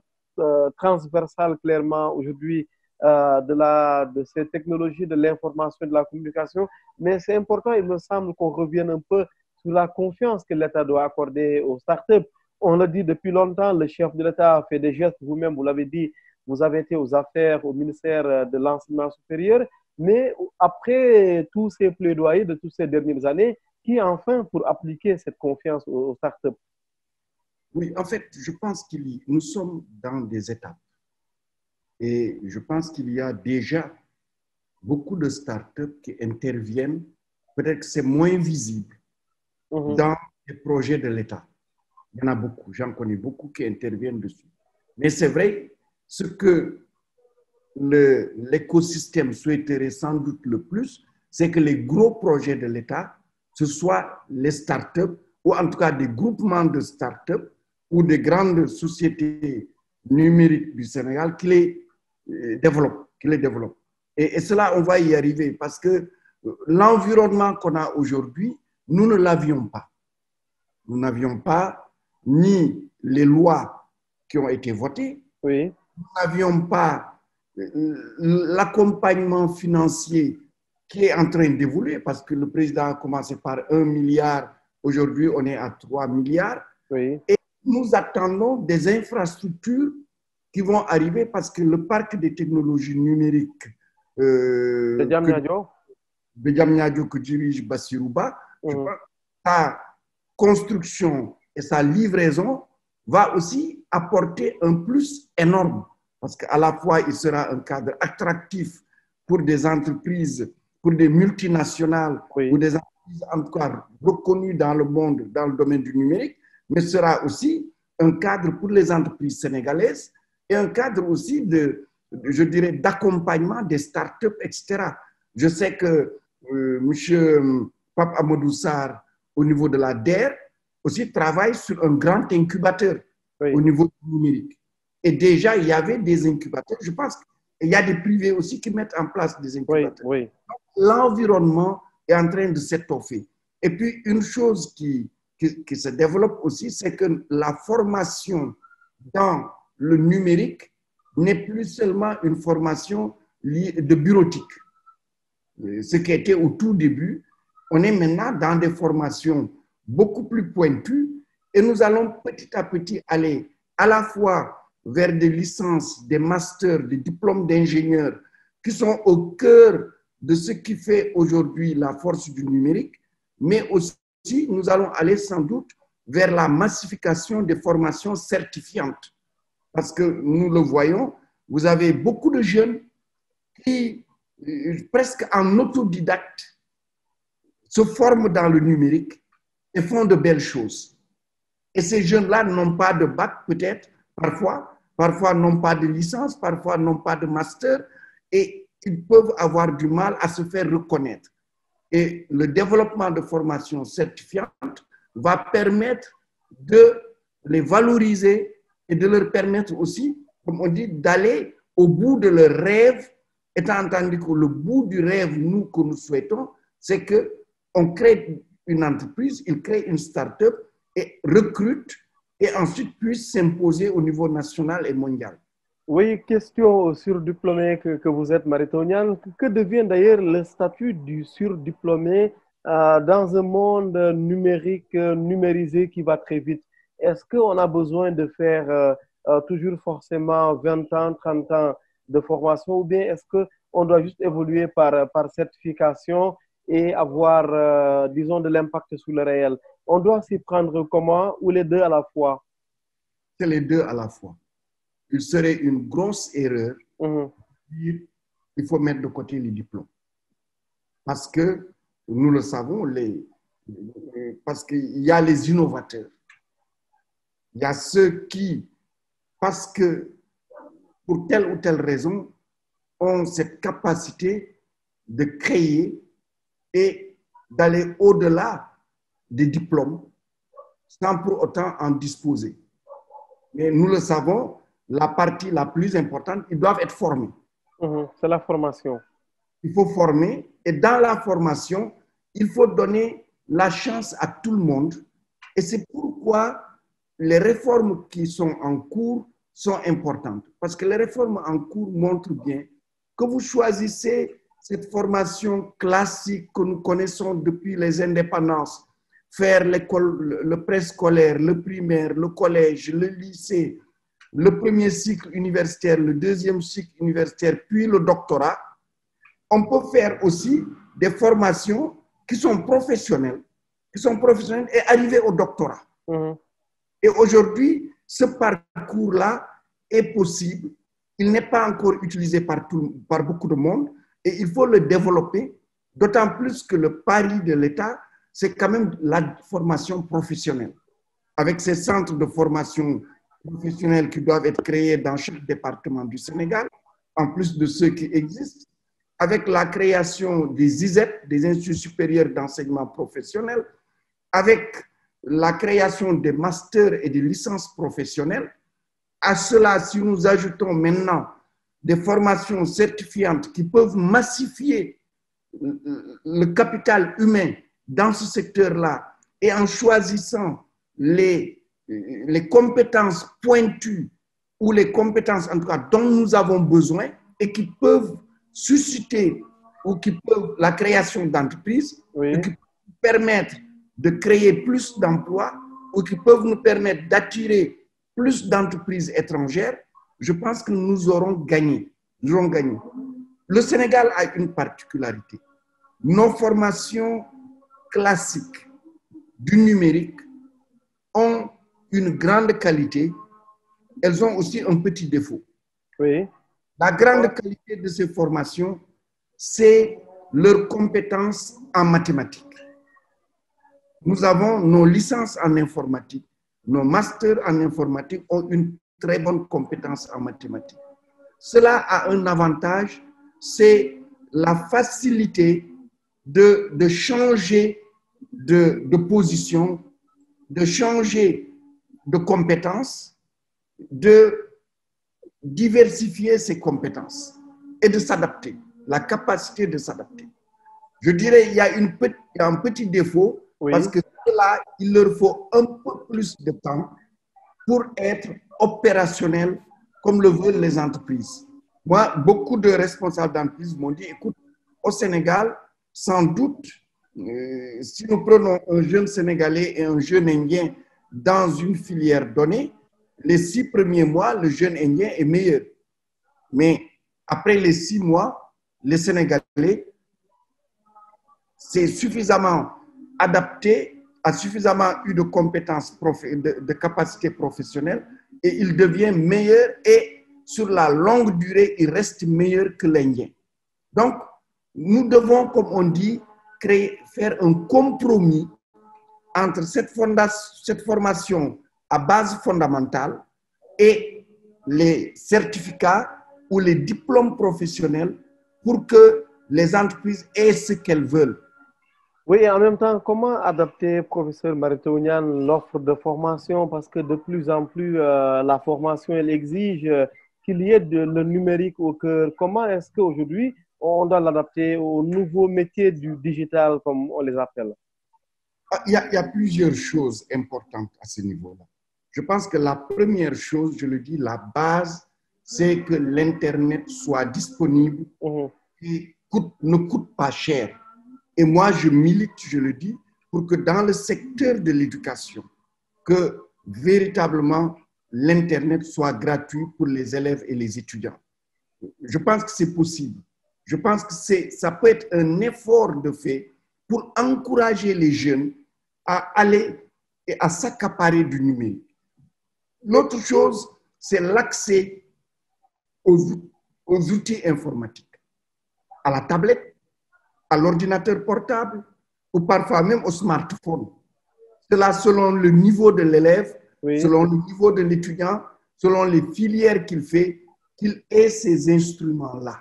transversal clairement aujourd'hui de ces technologies de l'information et de la communication. Mais c'est important, il me semble, qu'on revienne un peu sur la confiance que l'État doit accorder aux startups. On l'a dit depuis longtemps, le chef de l'État a fait des gestes, vous-même, vous l'avez dit, vous avez été aux affaires au ministère de l'Enseignement supérieur, mais après tous ces plaidoyers de toutes ces dernières années, qui est enfin pour appliquer cette confiance aux startups? Oui, en fait, je pense que nous sommes dans des étapes. Et je pense qu'il y a déjà beaucoup de startups qui interviennent, peut-être que c'est moins visible, dans les projets de l'État. Il y en a beaucoup, j'en connais beaucoup qui interviennent dessus. Mais c'est vrai, ce que l'écosystème souhaiterait sans doute le plus, c'est que les gros projets de l'État, ce soit les startups, ou en tout cas des groupements de startups, ou des grandes sociétés numériques du Sénégal qui les développent. Et cela, on va y arriver parce que l'environnement qu'on a aujourd'hui, nous ne l'avions pas. Nous n'avions pas ni les lois qui ont été votées, oui, nous n'avions pas l'accompagnement financier qui est en train d'évoluer parce que le président a commencé par 1 milliard, aujourd'hui on est à 3 milliards. Oui. Et nous attendons des infrastructures qui vont arriver parce que le parc des technologies numériques de Diamniadio que dirige Bassirouba, je pense, sa construction et sa livraison va aussi apporter un plus énorme parce qu'à la fois il sera un cadre attractif pour des entreprises, pour des multinationales, oui, ou des entreprises en tout cas reconnues dans le monde, dans le domaine du numérique, mais sera aussi un cadre pour les entreprises sénégalaises et un cadre aussi je dirais, d'accompagnement des startups, etc. Je sais que M. Pape Amadou Sarr, au niveau de la DER, aussi travaille sur un grand incubateur, oui, au niveau du numérique. Et déjà, il y avait des incubateurs. Je pense Et il y a des privés aussi qui mettent en place des Oui, incubateurs. oui. L'environnement est en train de s'étoffer. Et puis, une chose qui se développe aussi, c'est que la formation dans le numérique n'est plus seulement une formation de bureautique. Ce qui était au tout début, on est maintenant dans des formations beaucoup plus pointues et nous allons petit à petit aller à la fois vers des licences, des masters, des diplômes d'ingénieurs qui sont au cœur de ce qui fait aujourd'hui la force du numérique, mais aussi nous allons aller sans doute vers la massification des formations certifiantes. Parce que nous le voyons, vous avez beaucoup de jeunes qui, presque en autodidacte, se forment dans le numérique et font de belles choses. Et ces jeunes-là n'ont pas de bac, peut-être, parfois n'ont pas de licence, parfois n'ont pas de master, et ils peuvent avoir du mal à se faire reconnaître. Et le développement de formations certifiantes va permettre de les valoriser et de leur permettre aussi, comme on dit, d'aller au bout de leurs rêves, étant entendu que le bout du rêve, nous, que nous souhaitons, c'est qu'on crée une entreprise, ils créent une start-up et recrutent et ensuite puissent s'imposer au niveau national et mondial. Oui, question surdiplômé que vous êtes, Mariétou Niane. Que devient d'ailleurs le statut du surdiplômé dans un monde numérique, numérisé qui va très vite? Est-ce qu'on a besoin de faire toujours forcément 20 ans, 30 ans de formation ou bien est-ce qu'on doit juste évoluer par certification et avoir, disons, de l'impact sur le réel? On doit s'y prendre comment ou les deux à la fois? C'est les deux à la fois. Il serait une grosse erreur de dire qu'il faut mettre de côté les diplômes. Parce que, nous le savons, parce qu'il y a les innovateurs. Il y a ceux qui, parce que pour telle ou telle raison, ont cette capacité de créer et d'aller au-delà des diplômes sans pour autant en disposer. Mais nous le savons, la partie la plus importante, ils doivent être formés. C'est la formation. Il faut former et dans la formation, il faut donner la chance à tout le monde. Et c'est pourquoi les réformes qui sont en cours sont importantes. Parce que les réformes en cours montrent bien que vous choisissez cette formation classique que nous connaissons depuis les indépendances, faire l'école, le préscolaire, le primaire, le collège, le lycée, le premier cycle universitaire, le deuxième cycle universitaire, puis le doctorat. On peut faire aussi des formations qui sont professionnelles et arriver au doctorat. Et aujourd'hui, ce parcours-là est possible. Il n'est pas encore utilisé par beaucoup de monde et il faut le développer, d'autant plus que le pari de l'État, c'est quand même la formation professionnelle. Avec ces centres de formation professionnelle qui doivent être créés dans chaque département du Sénégal, en plus de ceux qui existent, avec la création des ISEP, des instituts supérieurs d'enseignement professionnel, avec la création des masters et des licences professionnelles. À cela, si nous ajoutons maintenant des formations certifiantes qui peuvent massifier le capital humain dans ce secteur-là et en choisissant les compétences pointues ou les compétences en tout cas dont nous avons besoin et qui peuvent susciter ou qui peuvent la création d'entreprises, oui, qui peuvent permettre de créer plus d'emplois ou qui peuvent nous permettre d'attirer plus d'entreprises étrangères, je pense que nous aurons gagné. Nous aurons gagné. Le Sénégal a une particularité. Nos formations classiques du numérique ont une grande qualité. Elles ont aussi un petit défaut. Oui. La grande qualité de ces formations, c'est leurs compétences en mathématiques. Nous avons nos licences en informatique, nos masters en informatique ont une très bonne compétence en mathématiques. Cela a un avantage, c'est la facilité de changer de position, de changer de compétences, de diversifier ses compétences. et de s'adapter, la capacité de s'adapter. Je dirais qu'il y a un petit défaut, Oui. parce que là, il leur faut un peu plus de temps pour être opérationnel comme le veulent les entreprises. Moi, beaucoup de responsables d'entreprises m'ont dit, écoute, au Sénégal, sans doute, si nous prenons un jeune Sénégalais et un jeune Indien dans une filière donnée, les 6 premiers mois, le jeune Indien est meilleur. Mais après les 6 mois, les Sénégalais, c'est suffisamment adapté, a suffisamment eu de compétences, de capacités professionnelles, et il devient meilleur et sur la longue durée, il reste meilleur que l'Indien. Donc, nous devons, comme on dit, faire un compromis entre cette formation à base fondamentale et les certificats ou les diplômes professionnels pour que les entreprises aient ce qu'elles veulent. Oui, et en même temps, comment adapter, professeur Maritou Niane, l'offre de formation? Parce que de plus en plus, la formation, elle exige qu'il y ait le numérique au cœur. Comment est-ce qu'aujourd'hui, on doit l'adapter aux nouveaux métiers du digital, comme on les appelle? Il y a plusieurs choses importantes à ce niveau-là. Je pense que la première chose, je le dis, la base, c'est que l'Internet soit disponible et ne coûte pas cher. Et moi, je milite, je le dis, pour que dans le secteur de l'éducation, que véritablement l'Internet soit gratuit pour les élèves et les étudiants. Je pense que c'est possible. Je pense que ça peut être un effort de fait pour encourager les jeunes à aller et à s'accaparer du numérique. L'autre chose, c'est l'accès aux outils informatiques, à la tablette, à l'ordinateur portable ou parfois même au smartphone. Cela selon le niveau de l'élève, selon le niveau de l'étudiant, selon les filières qu'il fait, qu'il ait ces instruments-là.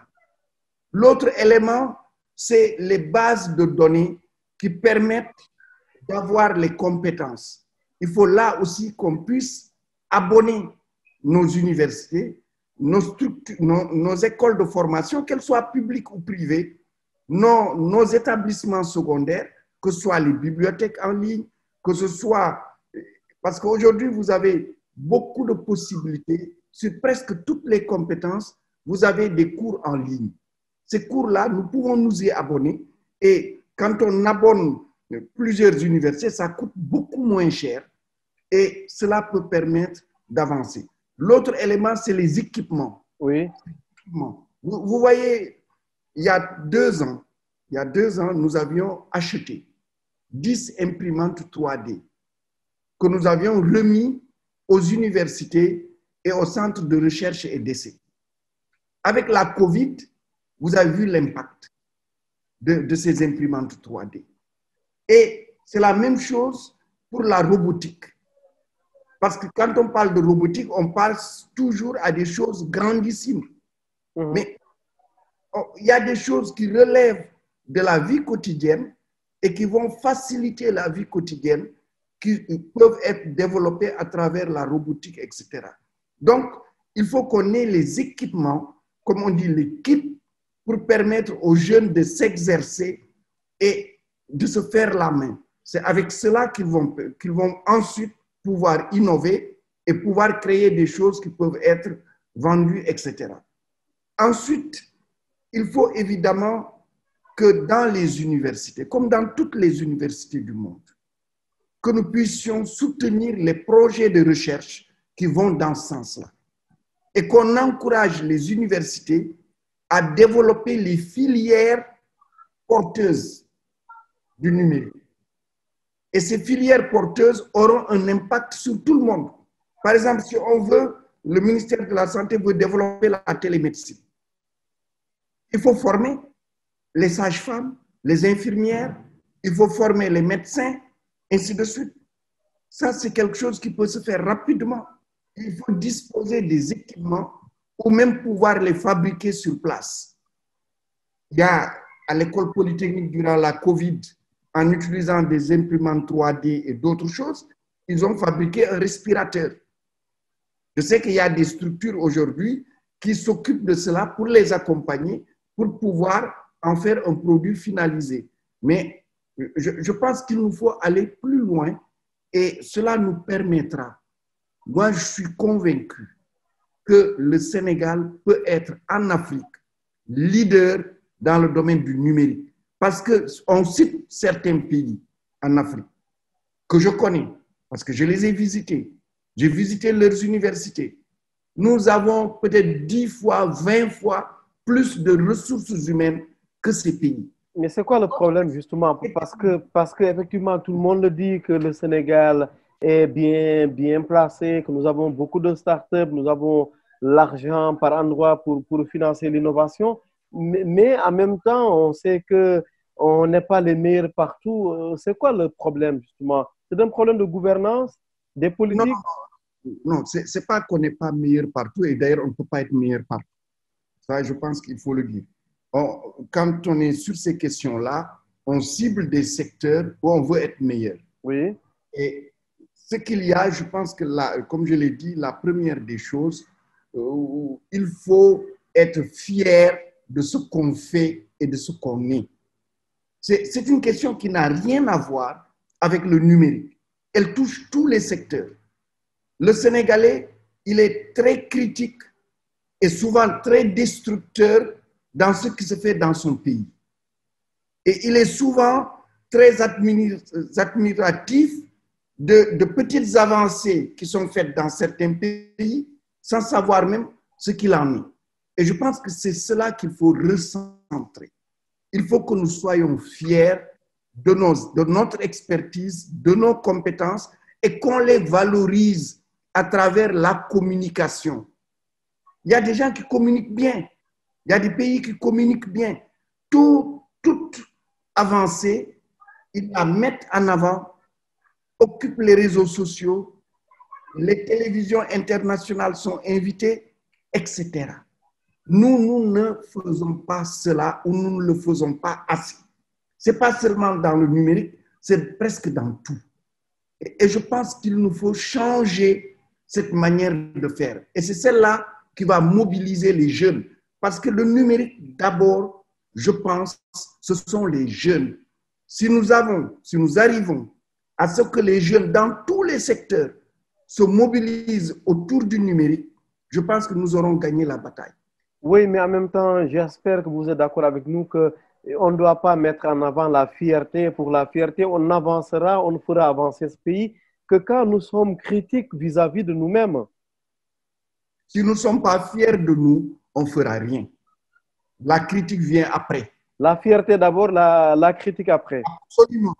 L'autre élément, c'est les bases de données qui permettent d'avoir les compétences. Il faut là aussi qu'on puisse abonner nos universités, nos écoles de formation, qu'elles soient publiques ou privées, nos établissements secondaires, que ce soit les bibliothèques en ligne, que ce soit... Parce qu'aujourd'hui, vous avez beaucoup de possibilités sur presque toutes les compétences. Vous avez des cours en ligne. Ces cours-là, nous pouvons nous y abonner. Et quand on abonne plusieurs universités, ça coûte beaucoup moins cher. Et cela peut permettre d'avancer. L'autre élément, c'est les équipements. Oui. Vous voyez, il y a 2 ans, nous avions acheté 10 imprimantes 3D que nous avions remis aux universités et aux centres de recherche et d'essai. Avec la COVID, vous avez vu l'impact de ces imprimantes 3D. Et c'est la même chose pour la robotique. Parce que quand on parle de robotique, on pense toujours à des choses grandissimes. Mais il y a des choses qui relèvent de la vie quotidienne et qui vont faciliter la vie quotidienne, qui peuvent être développées à travers la robotique, etc. Donc, il faut qu'on ait les équipements, comme on dit, les kits, pour permettre aux jeunes de s'exercer et de se faire la main. C'est avec cela qu'ils vont ensuite pouvoir innover et pouvoir créer des choses qui peuvent être vendues, etc. Ensuite, il faut évidemment que dans les universités, comme dans toutes les universités du monde, que nous puissions soutenir les projets de recherche qui vont dans ce sens-là. Et qu'on encourage les universités à développer les filières porteuses du numérique. Et ces filières porteuses auront un impact sur tout le monde. Par exemple, si on veut, le ministère de la Santé veut développer la télémédecine. Il faut former les sages-femmes, les infirmières, il faut former les médecins, ainsi de suite. Ça, c'est quelque chose qui peut se faire rapidement. Il faut disposer des équipements ou même pouvoir les fabriquer sur place. Il y a à l'école polytechnique durant la COVID, en utilisant des imprimantes 3D et d'autres choses, ils ont fabriqué un respirateur. Je sais qu'il y a des structures aujourd'hui qui s'occupent de cela pour les accompagner, pour pouvoir en faire un produit finalisé. Mais je pense qu'il nous faut aller plus loin et cela nous permettra. Moi, je suis convaincu que le Sénégal peut être en Afrique leader dans le domaine du numérique. Parce qu'on cite certains pays en Afrique que je connais, parce que je les ai visités. J'ai visité leurs universités. Nous avons peut-être 10 fois, 20 fois plus de ressources humaines que ces pays. Mais c'est quoi le problème justement? Parce que effectivement, tout le monde le dit que le Sénégal est bien placé, que nous avons beaucoup de startups, nous avons l'argent par endroit pour financer l'innovation. Mais en même temps, on sait que on n'est pas les meilleurs partout. C'est quoi le problème justement? C'est un problème de gouvernance, des Non, politiques? non, c'est pas qu'on n'est pas meilleur partout et d'ailleurs on ne peut pas être meilleur partout. Ça, je pense qu'il faut le dire. Quand on est sur ces questions-là, on cible des secteurs où on veut être meilleur. Oui. Et ce qu'il y a, je pense que là, comme je l'ai dit, la première des choses, il faut être fier de ce qu'on fait et de ce qu'on est. C'est une question qui n'a rien à voir avec le numérique. Elle touche tous les secteurs. Le Sénégalais, il est très critique et souvent très destructeur dans ce qui se fait dans son pays. Et il est souvent très admiratif de petites avancées qui sont faites dans certains pays sans savoir même ce qu'il en est. Et je pense que c'est cela qu'il faut recentrer. Il faut que nous soyons fiers de notre expertise, de nos compétences et qu'on les valorise à travers la communication. Il y a des gens qui communiquent bien. Il y a des pays qui communiquent bien. Toute avancée, ils la mettent en avant, occupent les réseaux sociaux, les télévisions internationales sont invitées, etc. Nous ne faisons pas cela ou nous ne le faisons pas assez. Ce n'est pas seulement dans le numérique, c'est presque dans tout. Et je pense qu'il nous faut changer cette manière de faire. Et c'est celle-là qui va mobiliser les jeunes. Parce que le numérique, d'abord, je pense, ce sont les jeunes. Si nous arrivons à ce que les jeunes, dans tous les secteurs, se mobilisent autour du numérique, je pense que nous aurons gagné la bataille. Oui, mais en même temps, j'espère que vous êtes d'accord avec nous qu'on ne doit pas mettre en avant la fierté. Pour la fierté, on avancera, on fera avancer ce pays que quand nous sommes critiques vis-à-vis de nous-mêmes. Si nous ne sommes pas fiers de nous, on ne fera rien. La critique vient après. La fierté d'abord, la critique après. Absolument.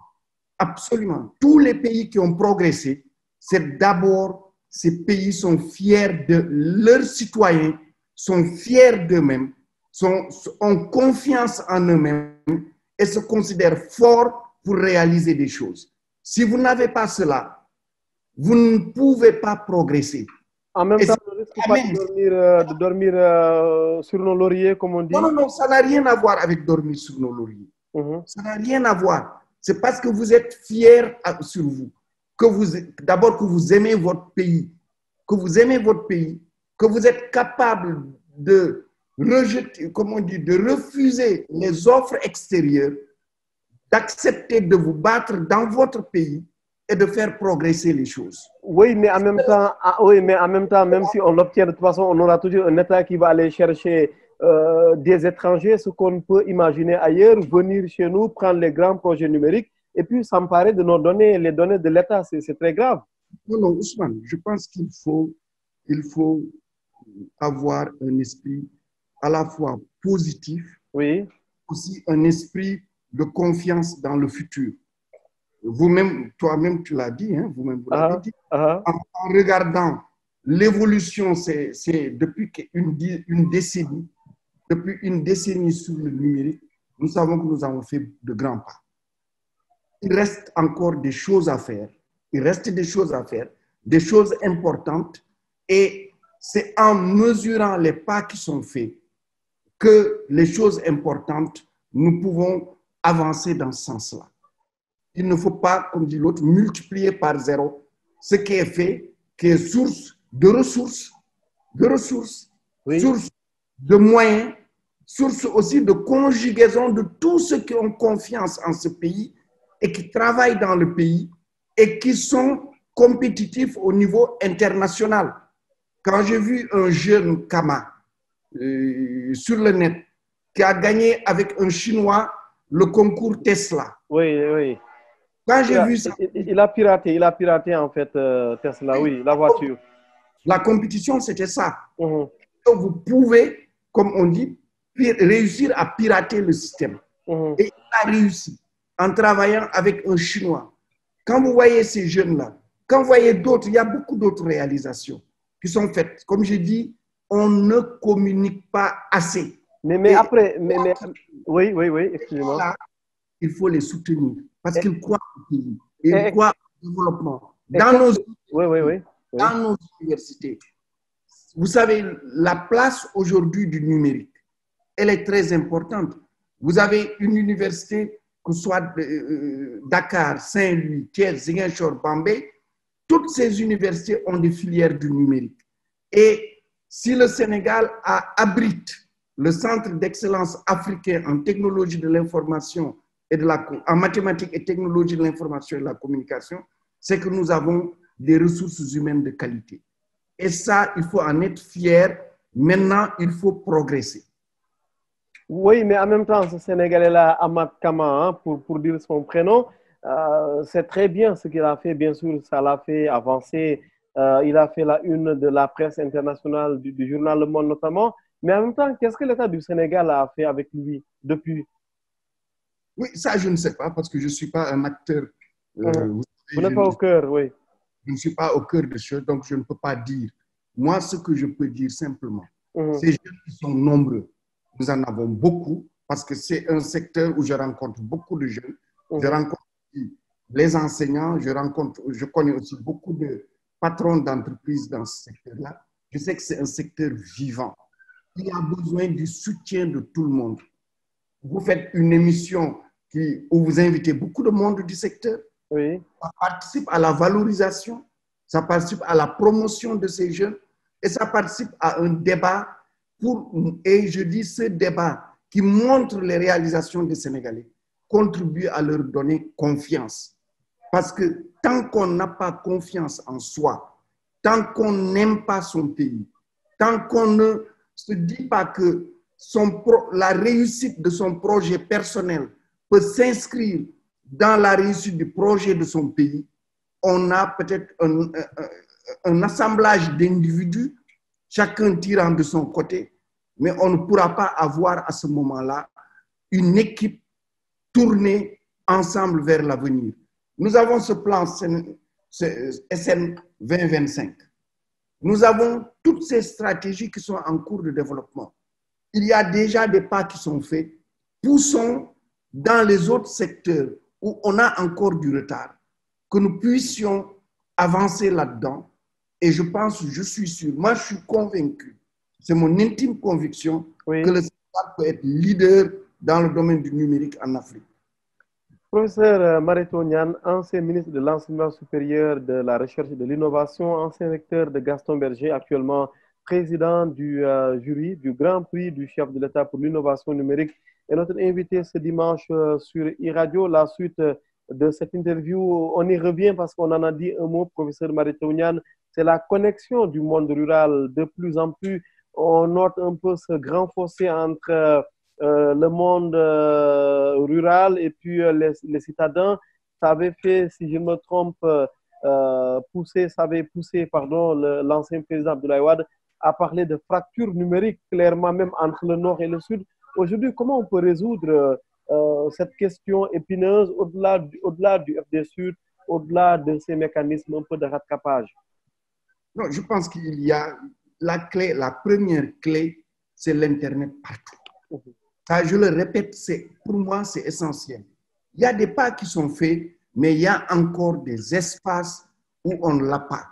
Absolument. Tous les pays qui ont progressé, c'est d'abord, ces pays sont fiers de leurs citoyens, sont fiers d'eux-mêmes, ont confiance en eux-mêmes et se considèrent forts pour réaliser des choses. Si vous n'avez pas cela, vous ne pouvez pas progresser. En même temps, on ne risque pas de dormir sur nos lauriers, comme on dit. Non, ça n'a rien à voir avec dormir sur nos lauriers. Ça n'a rien à voir. C'est parce que vous êtes fiers sur vous, d'abord que vous aimez votre pays, que vous êtes capable de rejeter, de refuser les offres extérieures, d'accepter de vous battre dans votre pays et de faire progresser les choses. Oui, mais en même temps, même si on l'obtient de toute façon, on aura toujours un État qui va aller chercher des étrangers, ce qu'on peut imaginer ailleurs, venir chez nous, prendre les grands projets numériques et puis s'emparer de nos données, les données de l'État. C'est très grave. Non, Ousmane, je pense qu'il faut avoir un esprit à la fois positif, oui, aussi un esprit de confiance dans le futur. Vous-même, toi-même, tu l'as dit, hein, vous-même, vous l'avez dit. En regardant l'évolution, c'est depuis une décennie, depuis une décennie sur le numérique, nous savons que nous avons fait de grands pas. Il reste encore des choses à faire. Il reste des choses à faire, des choses importantes. Et c'est en mesurant les pas qui sont faits que les choses importantes, nous pouvons avancer dans ce sens-là. Il ne faut pas, comme dit l'autre, multiplier par zéro ce qui est fait, qui est source de ressources Oui. source de moyens, source aussi de conjugaison de tous ceux qui ont confiance en ce pays et qui travaillent dans le pays et qui sont compétitifs au niveau international. Quand j'ai vu un jeune Kama sur le net qui a gagné avec un Chinois le concours Tesla. Oui, oui. Quand j'ai vu ça, Il a piraté en fait Tesla, oui, la voiture. la compétition, c'était ça. Mhm. Vous pouvez, comme on dit, réussir à pirater le système. Mhm. Et il a réussi en travaillant avec un Chinois. Quand vous voyez ces jeunes-là, quand vous voyez d'autres, il y a beaucoup d'autres réalisations qui sont faites. Comme je dis, on ne communique pas assez. Mais Et après, oui, excusez-moi. là, il faut les soutenir parce Et- qu'ils croient au pays et ils et- croient au développement. et Dans nos, oui. dans nos universités, vous savez, la place aujourd'hui du numérique, elle est très importante. Vous avez une université, que ce soit Dakar, Saint-Louis, Thiès, Ziguinchor, Bambey, toutes ces universités ont des filières du numérique. Et si le Sénégal abrite le centre d'excellence africain en technologie de l'information et en mathématiques et technologie de l'information et de la communication, c'est que nous avons des ressources humaines de qualité. Et ça, il faut en être fier. Maintenant, il faut progresser. Oui, mais en même temps, ce Sénégalais-là, Ahmad Kama, hein, pour dire son prénom, c'est très bien ce qu'il a fait. Bien sûr, ça l'a fait avancer. Il a fait la une de la presse internationale, du journal Le Monde notamment. Mais en même temps, qu'est-ce que l'État du Sénégal a fait avec lui depuis? Oui, ça, je ne sais pas parce que je ne suis pas un acteur. Vous n'êtes pas au cœur, oui. Je ne suis pas au cœur de choses, donc je ne peux pas dire. Moi, ce que je peux dire simplement, ces jeunes qui sont nombreux, nous en avons beaucoup parce que c'est un secteur où je rencontre beaucoup de jeunes. Je rencontre les enseignants, je connais aussi beaucoup de patrons d'entreprises dans ce secteur-là. Je sais que c'est un secteur vivant. Il a besoin du soutien de tout le monde. Vous faites une émission où vous invitez beaucoup de monde du secteur. Oui. Ça participe à la valorisation, ça participe à la promotion de ces jeunes et ça participe à un débat et je dis ce débat qui montre les réalisations des Sénégalais contribue à leur donner confiance. Parce que tant qu'on n'a pas confiance en soi, tant qu'on n'aime pas son pays, tant qu'on ne se dit pas que la réussite de son projet personnel peut s'inscrire dans la réussite du projet de son pays, on a peut-être un assemblage d'individus, chacun tirant de son côté, mais on ne pourra pas avoir à ce moment-là une équipe tournée ensemble vers l'avenir. Nous avons ce plan SN 2025. Nous avons toutes ces stratégies qui sont en cours de développement. Il y a déjà des pas qui sont faits. Poussons dans les autres secteurs où on a encore du retard, que nous puissions avancer là-dedans. Et je pense, je suis sûr, moi je suis convaincu, c'est mon intime conviction que le Sénégal peut être leader dans le domaine du numérique en Afrique. Professeur Mariétou Niane, ancien ministre de l'Enseignement supérieur, de la Recherche et de l'Innovation, ancien recteur de Gaston Berger, actuellement président du jury du Grand Prix du chef de l'État pour l'innovation numérique, est notre invité ce dimanche sur e-radio. La suite de cette interview, on y revient parce qu'on en a dit un mot, professeur Mariétou Niane, c'est la connexion du monde rural. De plus en plus, on note un peu ce grand fossé entre le monde rural et puis les citadins. Ça avait fait, si je ne me trompe, ça avait poussé l'ancien président Abdoulaye Wade à parler de fracture numérique, clairement même entre le nord et le sud. Aujourd'hui, comment on peut résoudre cette question épineuse au-delà du FD Sud, au-delà de ces mécanismes un peu de rattrapage? Non, je pense qu'il y a la première clé, c'est l'Internet partout. Ça, je le répète, pour moi, c'est essentiel. Il y a des pas qui sont faits, mais il y a encore des espaces où on ne l'a pas.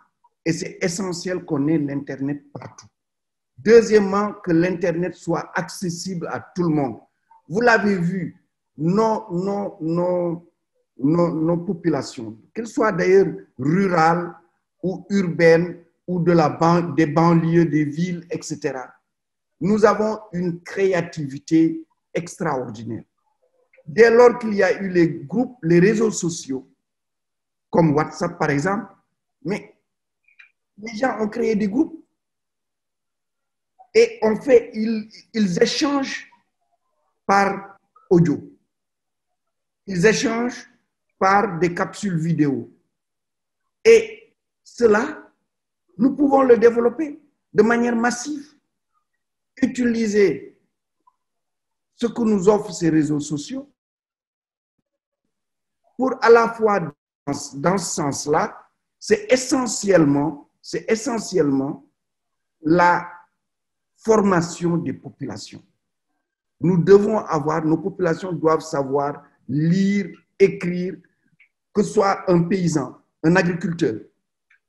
Et c'est essentiel qu'on ait l'Internet partout. Deuxièmement, que l'Internet soit accessible à tout le monde. Vous l'avez vu, nos populations, qu'elles soient d'ailleurs rurales ou urbaines ou des banlieues, des villes, etc., nous avons une créativité extraordinaire. Dès lors qu'il y a eu les groupes, les réseaux sociaux, comme WhatsApp par exemple, mais les gens ont créé des groupes et ils échangent par audio. Ils échangent par des capsules vidéo. Et cela, nous pouvons le développer de manière massive. Utiliser ce que nous offrent ces réseaux sociaux pour à la fois, dans ce sens-là, c'est essentiellement la formation des populations. Nous devons avoir, nos populations doivent savoir lire, écrire, que ce soit un paysan, un agriculteur.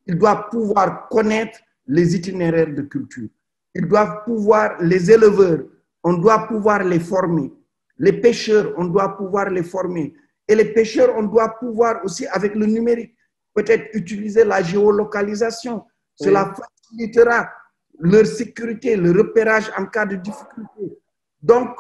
Ils doivent pouvoir connaître les itinéraires de culture. Ils doivent pouvoir, les éleveurs, on doit pouvoir les former. Les pêcheurs, on doit pouvoir les former. Et les pêcheurs, on doit pouvoir aussi, avec le numérique, peut-être utiliser la géolocalisation. Cela facilitera leur sécurité, le repérage en cas de difficulté. Donc,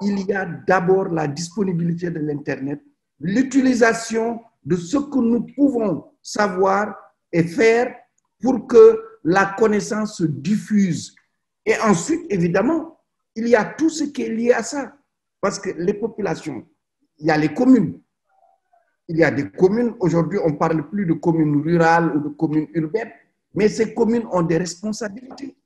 il y a d'abord la disponibilité de l'Internet, l'utilisation de ce que nous pouvons savoir et faire pour que la connaissance se diffuse. Et ensuite, évidemment, il y a tout ce qui est lié à ça. Parce que les populations, il y a les communes. Il y a des communes, aujourd'hui, on ne parle plus de communes rurales ou de communes urbaines, mais ces communes ont des responsabilités.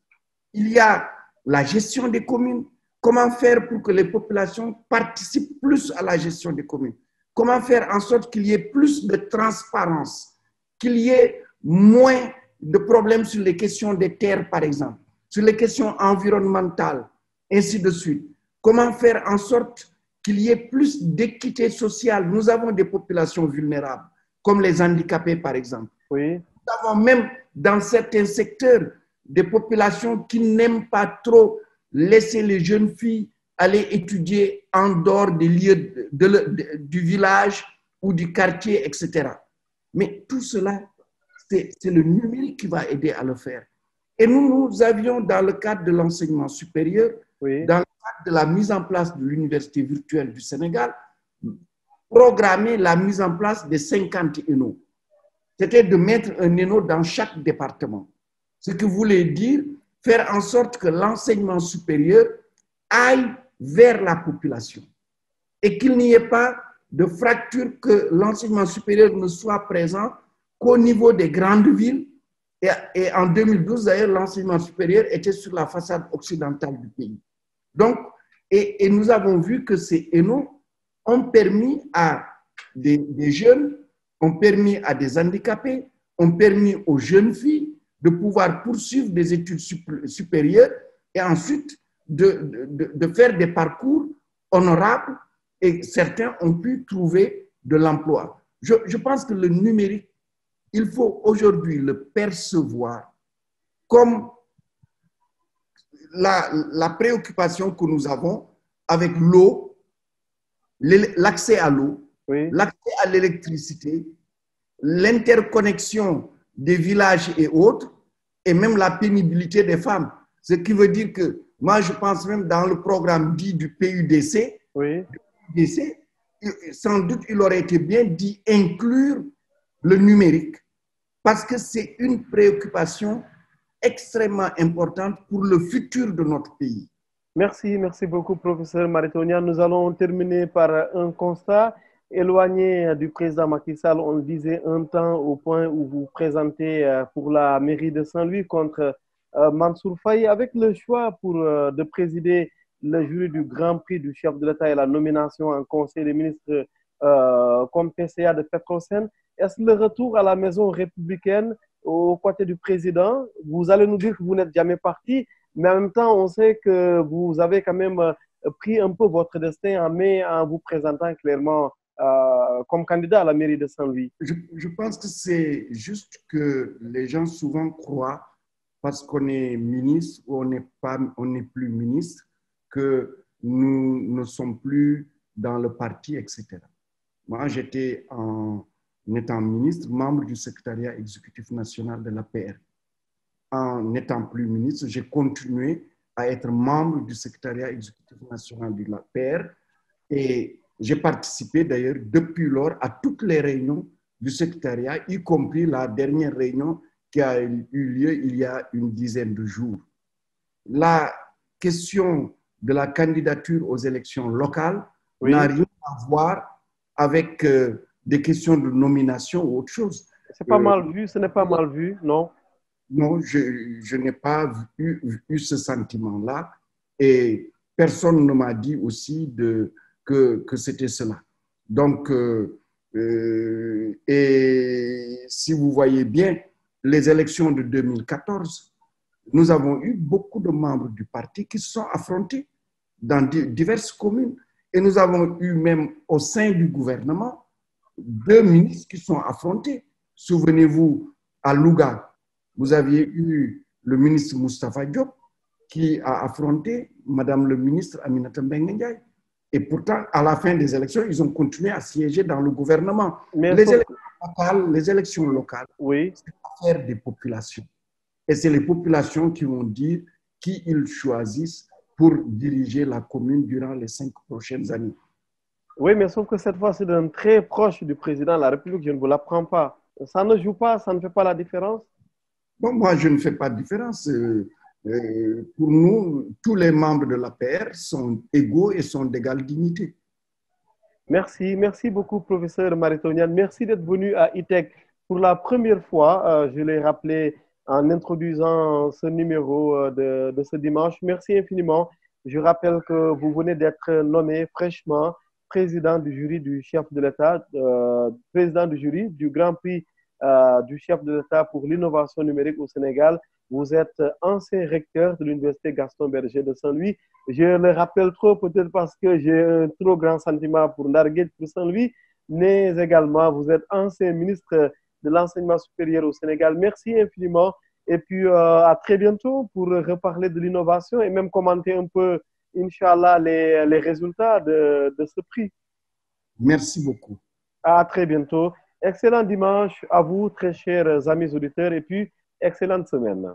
Il y a la gestion des communes. Comment faire pour que les populations participent plus à la gestion des communes? Comment faire en sorte qu'il y ait plus de transparence, qu'il y ait moins de problèmes sur les questions des terres, par exemple, sur les questions environnementales, ainsi de suite. Comment faire en sorte qu'il y ait plus d'équité sociale? Nous avons des populations vulnérables, comme les handicapés, par exemple. Oui. Nous avons même, dans certains secteurs, des populations qui n'aiment pas trop laisser les jeunes filles aller étudier en dehors des lieux du village ou du quartier, etc. Mais tout cela, c'est le numérique qui va aider à le faire. Et nous avions, dans le cadre de l'enseignement supérieur, dans le cadre de la mise en place de l'Université virtuelle du Sénégal, programmé la mise en place des 50 ENO. C'était de mettre un ENO dans chaque département. Ce qui voulait dire faire en sorte que l'enseignement supérieur aille vers la population et qu'il n'y ait pas de fracture, que l'enseignement supérieur ne soit présent qu'au niveau des grandes villes. Et en 2012, d'ailleurs, l'enseignement supérieur était sur la façade occidentale du pays. Donc, et nous avons vu que ces ENO ont permis à des jeunes, ont permis à des handicapés, ont permis aux jeunes filles de pouvoir poursuivre des études supérieures et ensuite de faire des parcours honorables, et certains ont pu trouver de l'emploi. Je pense que le numérique, il faut aujourd'hui le percevoir comme la préoccupation que nous avons avec l'eau, l'accès à l'eau, l'accès à l'électricité, l'interconnexion des villages et autres, et même la pénibilité des femmes. Ce qui veut dire que, moi je pense même dans le programme dit du PUDC, sans doute il aurait été bien d'y inclure le numérique, parce que c'est une préoccupation extrêmement importante pour le futur de notre pays. Merci beaucoup, professeur Mariton Niane. Nous allons terminer par un constat. Éloigné du président Macky Sall, on le disait un temps au point où vous présentez pour la mairie de Saint-Louis contre Mansour Faye, avec le choix de présider le jury du Grand Prix du chef de l'État et la nomination en Conseil des ministres comme PCA de Petrosen. Est-ce le retour à la maison républicaine aux côtés du président? Vous allez nous dire que vous n'êtes jamais parti, mais en même temps, on sait que vous avez quand même pris un peu votre destin en main en vous présentant clairement comme candidat à la mairie de Saint-Louis. Je pense que c'est juste que les gens souvent croient, parce qu'on est ministre ou on n'est plus ministre, que nous ne sommes plus dans le parti, etc. Moi, j'étais, en étant ministre, membre du secrétariat exécutif national de l'APR. En n'étant plus ministre, j'ai continué à être membre du secrétariat exécutif national de la paix. Et j'ai participé d'ailleurs depuis lors à toutes les réunions du secrétariat, y compris la dernière réunion qui a eu lieu il y a une dizaine de jours. La question de la candidature aux élections locales n'a rien à voir avec des questions de nomination ou autre chose. C'est pas mal vu, ce n'est pas mal vu, non? Non, je n'ai pas eu ce sentiment-là et personne ne m'a dit aussi que c'était cela. Donc, et si vous voyez bien, les élections de 2014, nous avons eu beaucoup de membres du parti qui se sont affrontés dans diverses communes. Et nous avons eu même au sein du gouvernement 2 ministres qui sont affrontés. Souvenez-vous, à Louga, vous aviez eu le ministre Moustapha Diop qui a affronté Madame le ministre Aminata Mbengue Ndiaye. Et pourtant, à la fin des élections, ils ont continué à siéger dans le gouvernement. Les élections locales, oui, c'est l'affaire des populations. Et c'est les populations qui vont dire qui ils choisissent pour diriger la commune durant les 5 prochaines années. Oui, mais sauf que cette fois, c'est d'un très proche du président de la République, je ne vous l'apprends pas. Ça ne joue pas, ça ne fait pas la différence? Bon, moi, je ne fais pas de différence. Pour nous, tous les membres de l'APR sont égaux et sont d'égale dignité. Merci, merci beaucoup, professeur Mariton Niane. Merci d'être venu à ITEC pour la première fois. Je l'ai rappelé en introduisant ce numéro de ce dimanche. Merci infiniment. Je rappelle que vous venez d'être nommé fraîchement président du jury du chef de l'État, président du jury du Grand Prix du chef de l'État pour l'innovation numérique au Sénégal. Vous êtes ancien recteur de l'Université Gaston Berger de Saint-Louis. Je le rappelle trop, peut-être parce que j'ai un trop grand sentiment pour Narguet, pour Saint-Louis, mais également, vous êtes ancien ministre de l'enseignement supérieur au Sénégal. Merci infiniment. Et puis, à très bientôt pour reparler de l'innovation et même commenter un peu, Inch'Allah, les résultats de ce prix. Merci beaucoup. À très bientôt. Excellent dimanche à vous, très chers amis auditeurs, et puis excellente semaine.